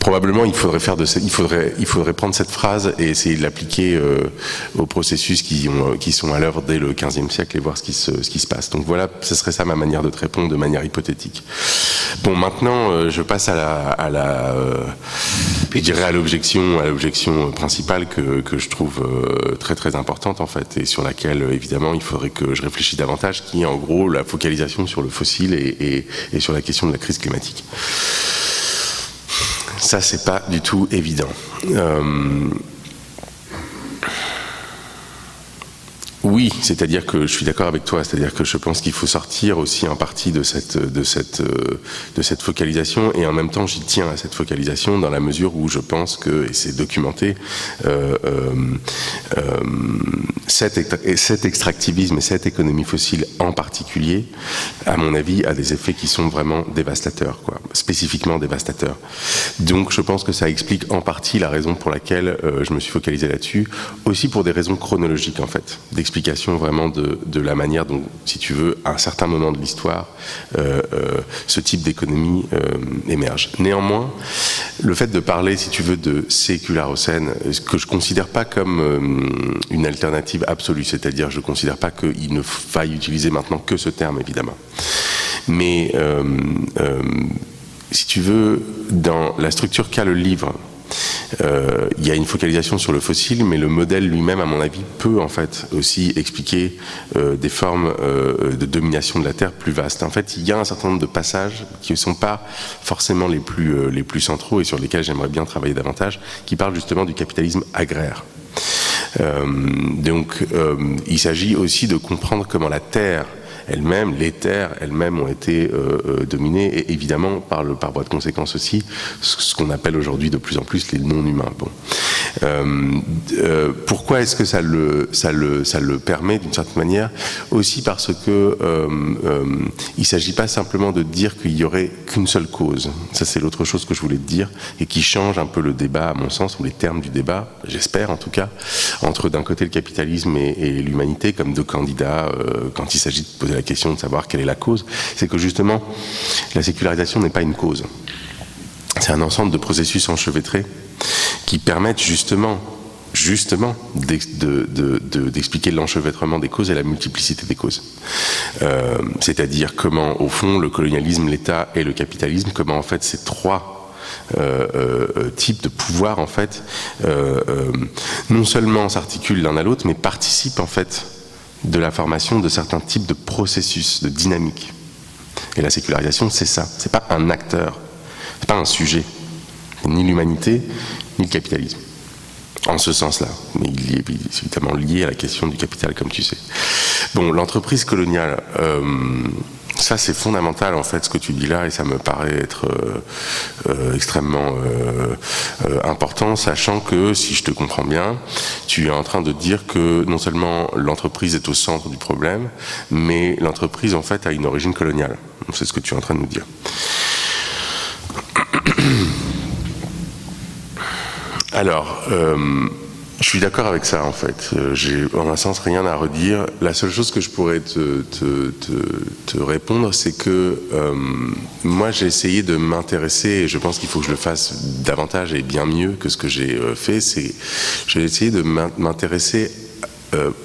Probablement, il faudrait prendre cette phrase et essayer de l'appliquer aux processus qui sont à l'œuvre dès le XVe siècle et voir ce qui se passe. Donc voilà, ce serait ça ma manière de te répondre de manière hypothétique. Bon, maintenant, je passe à l'objection principale que je trouve très très importante en fait, et sur laquelle évidemment il faudrait que je réfléchisse davantage, qui est en gros la focalisation sur le fossile et sur la question de la crise climatique. Ça, c'est pas du tout évident. Oui, c'est-à-dire que je suis d'accord avec toi, c'est-à-dire que je pense qu'il faut sortir aussi en partie de cette focalisation, et en même temps j'y tiens à cette focalisation dans la mesure où je pense que, et c'est documenté, cet extractivisme et cette économie fossile en particulier, à mon avis, a des effets qui sont vraiment dévastateurs, quoi, spécifiquement dévastateurs. Donc je pense que ça explique en partie la raison pour laquelle je me suis focalisé là-dessus, aussi pour des raisons chronologiques en fait, d'explication l'explication vraiment de la manière dont, si tu veux, à un certain moment de l'histoire, ce type d'économie émerge. Néanmoins, le fait de parler, si tu veux, de sécularocène, que je ne considère pas comme une alternative absolue, c'est-à-dire je ne considère pas qu'il ne faille utiliser maintenant que ce terme, évidemment. Mais, si tu veux, dans la structure qu'a le livre, il y a une focalisation sur le fossile, mais le modèle lui-même, à mon avis, peut en fait aussi expliquer des formes de domination de la Terre plus vastes. En fait, il y a un certain nombre de passages qui ne sont pas forcément les plus centraux et sur lesquels j'aimerais bien travailler davantage, qui parlent justement du capitalisme agraire. Donc, il s'agit aussi de comprendre comment la Terre elles-mêmes, les terres elles-mêmes ont été dominées et évidemment par voie de conséquence aussi ce qu'on appelle aujourd'hui de plus en plus les non-humains. Bon. Pourquoi est-ce que ça le permet d'une certaine manière? Aussi parce que il ne s'agit pas simplement de dire qu'il n'y aurait qu'une seule cause. Ça c'est l'autre chose que je voulais te dire et qui change un peu le débat à mon sens, ou les termes du débat, j'espère en tout cas, entre d'un côté le capitalisme et l'humanité comme deux candidats quand il s'agit de poser la question de savoir quelle est la cause. C'est que justement la sécularisation n'est pas une cause. C'est un ensemble de processus enchevêtrés qui permettent justement d'expliquer l'enchevêtrement des causes et la multiplicité des causes. C'est-à-dire comment, au fond, le colonialisme, l'État et le capitalisme, comment en fait ces trois types de pouvoir en fait non seulement s'articulent l'un à l'autre, mais participent en fait de la formation de certains types de processus, de dynamique. Et la sécularisation, c'est ça. C'est pas un acteur, c'est pas un sujet, ni l'humanité, ni le capitalisme. En ce sens-là, mais il est évidemment lié à la question du capital, comme tu sais. Bon, l'entreprise coloniale, ça c'est fondamental en fait ce que tu dis là, et ça me paraît être extrêmement important, sachant que, si je te comprends bien, tu es en train de dire que non seulement l'entreprise est au centre du problème, mais l'entreprise en fait a une origine coloniale. C'est ce que tu es en train de nous dire. Alors, je suis d'accord avec ça en fait. J'ai en un sens rien à redire. La seule chose que je pourrais te répondre, c'est que moi j'ai essayé de m'intéresser, et je pense qu'il faut que je le fasse davantage et bien mieux que ce que j'ai fait, c'est j'ai essayé de m'intéresser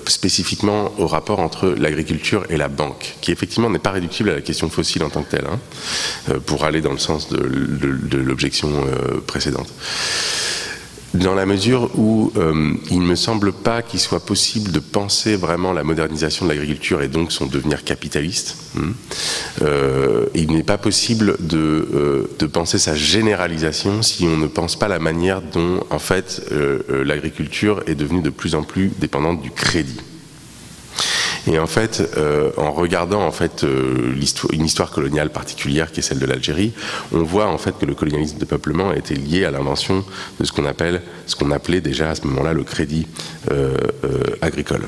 spécifiquement au rapport entre l'agriculture et la banque, qui effectivement n'est pas réductible à la question fossile en tant que telle, hein, pour aller dans le sens de l'objection précédente. Dans la mesure où il ne me semble pas qu'il soit possible de penser vraiment la modernisation de l'agriculture et donc son devenir capitaliste. Il n'est pas possible de penser sa généralisation si on ne pense pas la manière dont en fait l'agriculture est devenue de plus en plus dépendante du crédit. Et en fait, en regardant en fait une histoire coloniale particulière qui est celle de l'Algérie, on voit en fait que le colonialisme de peuplement a été lié à l'invention de ce qu'on appelait déjà à ce moment-là le crédit agricole.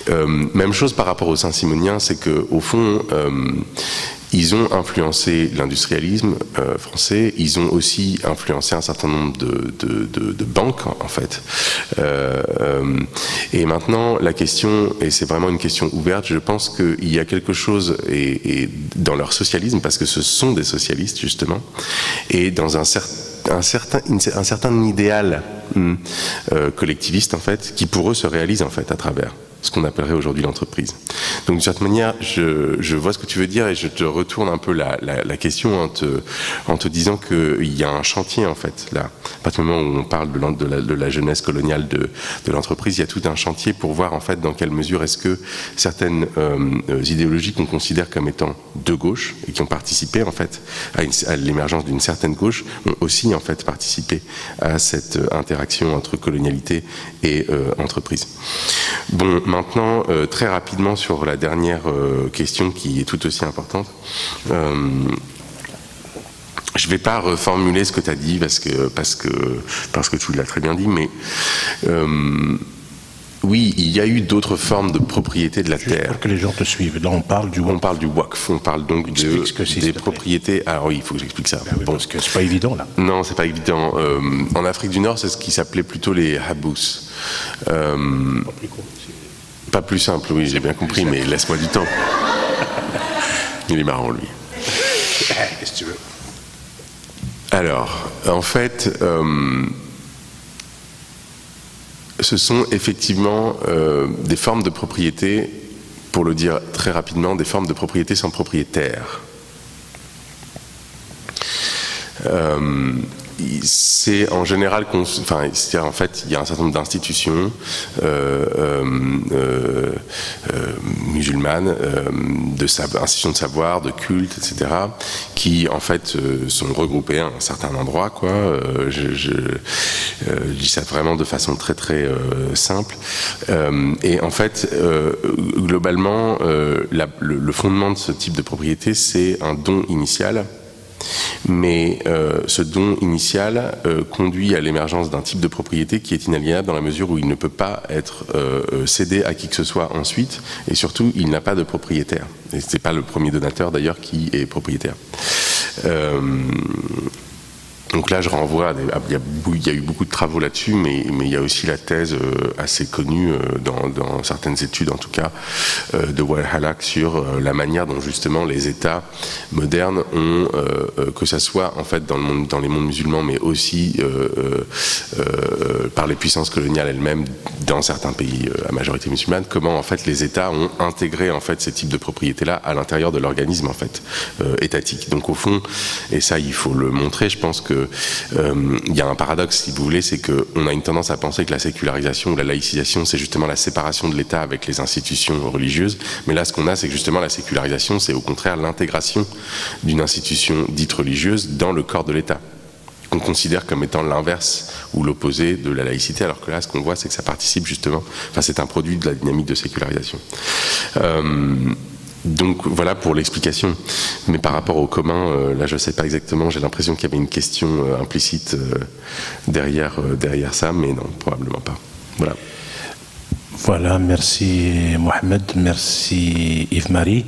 Même chose par rapport aux Saint-Simoniens, c'est que au fond ils ont influencé l'industrialisme français, ils ont aussi influencé un certain nombre de banques, en fait. Et maintenant, la question, et c'est vraiment une question ouverte, je pense qu'il y a quelque chose et dans leur socialisme, parce que ce sont des socialistes, justement, et dans un certain idéal collectiviste, en fait, qui pour eux se réalise, en fait, à travers ce qu'on appellerait aujourd'hui l'entreprise. Donc, d'une certaine manière, je vois ce que tu veux dire et je te retourne un peu la question en te disant qu'il y a un chantier, en fait, là. À partir du moment où on parle de la jeunesse coloniale de l'entreprise, il y a tout un chantier pour voir, en fait, dans quelle mesure est-ce que certaines idéologies qu'on considère comme étant de gauche et qui ont participé, en fait, à l'émergence d'une certaine gauche, ont aussi, en fait, participé à cette interaction entre colonialité et entreprise. Bon, maintenant, très rapidement sur la dernière question qui est tout aussi importante. Je ne vais pas reformuler ce que tu as dit parce que tu l'as très bien dit, mais oui, il y a eu d'autres formes de propriété de la terre. Pour que les gens te suivent, là on parle du WACF. On parle du WACF, on parle donc des propriétés. Alors oui, il faut que j'explique ça. Ben oui, bon, parce que c'est pas évident là. Non, c'est pas évident. En Afrique du Nord, c'est ce qui s'appelait plutôt les habous. Pas plus simple, oui, j'ai bien compris, mais laisse-moi du temps. Il est marrant, lui. Qu'est-ce que tu veux? Alors, en fait, ce sont effectivement des formes de propriété, pour le dire très rapidement, des formes de propriété sans propriétaire. C'est en général, en fait, il y a un certain nombre d'institutions musulmanes, institutions de savoir, de culte, etc., qui en fait sont regroupées à un certain endroit, quoi. Je dis ça vraiment de façon très très simple. Et en fait, globalement, le fondement de ce type de propriété, c'est un don initial. Mais ce don initial conduit à l'émergence d'un type de propriété qui est inaliénable dans la mesure où il ne peut pas être cédé à qui que ce soit ensuite, et surtout il n'a pas de propriétaire. Et c'est pas le premier donateur d'ailleurs qui est propriétaire. Donc là, je renvoie, il y a eu beaucoup de travaux là-dessus, mais il y a aussi la thèse assez connue dans certaines études, en tout cas, de Wael Hallaq sur la manière dont justement les États modernes ont, que ça soit en fait dans les mondes musulmans, mais aussi par les puissances coloniales elles-mêmes dans certains pays à majorité musulmane, comment en fait les États ont intégré en fait ces types de propriétés-là à l'intérieur de l'organisme en fait étatique. Donc au fond, et ça il faut le montrer, je pense que il y a un paradoxe, si vous voulez, c'est qu'on a une tendance à penser que la sécularisation ou la laïcisation, c'est justement la séparation de l'État avec les institutions religieuses. Mais là, ce qu'on a, c'est que justement la sécularisation, c'est au contraire l'intégration d'une institution dite religieuse dans le corps de l'État, qu'on considère comme étant l'inverse ou l'opposé de la laïcité, alors que là, ce qu'on voit, c'est que ça participe justement, enfin, c'est un produit de la dynamique de sécularisation. Donc voilà pour l'explication. Mais par rapport au commun, là je ne sais pas exactement, j'ai l'impression qu'il y avait une question implicite derrière ça, mais non, probablement pas. Voilà. Voilà, merci Mohamed, merci Yves-Marie.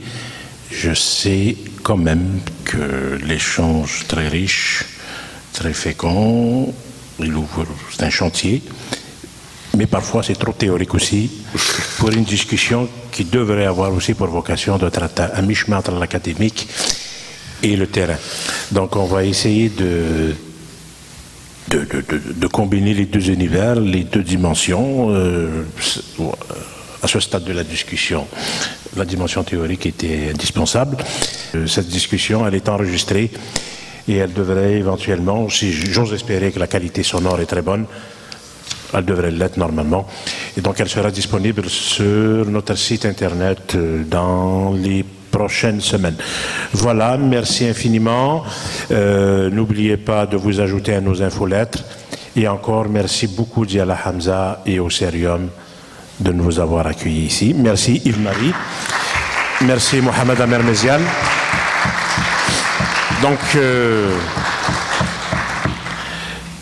Je sais quand même que l'échange très riche, très fécond, c'est un chantier. Mais parfois c'est trop théorique aussi pour une discussion qui devrait avoir aussi pour vocation d'être à mi-chemin entre l'académique et le terrain. Donc on va essayer de combiner les deux univers, les deux dimensions. À ce stade de la discussion, la dimension théorique était indispensable. Cette discussion, elle est enregistrée et elle devrait éventuellement, si j'ose espérer que la qualité sonore est très bonne, elle devrait l'être normalement. Et donc elle sera disponible sur notre site internet dans les prochaines semaines. Voilà, merci infiniment. N'oubliez pas de vous ajouter à nos infolettres. Et encore, merci beaucoup Diala Hamza et au Cerium de nous avoir accueillis ici. Merci Yves-Marie. Merci Mohamed Amer Meziane. Donc,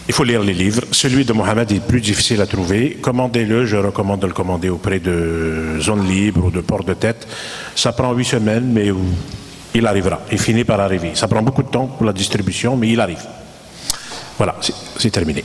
il faut lire les livres. Celui de Mohamed est plus difficile à trouver. Commandez-le. Je recommande de le commander auprès de Zone Libre ou de Port de Tête. Ça prend 8 semaines, mais il arrivera. Il finit par arriver. Ça prend beaucoup de temps pour la distribution, mais il arrive. Voilà, c'est terminé.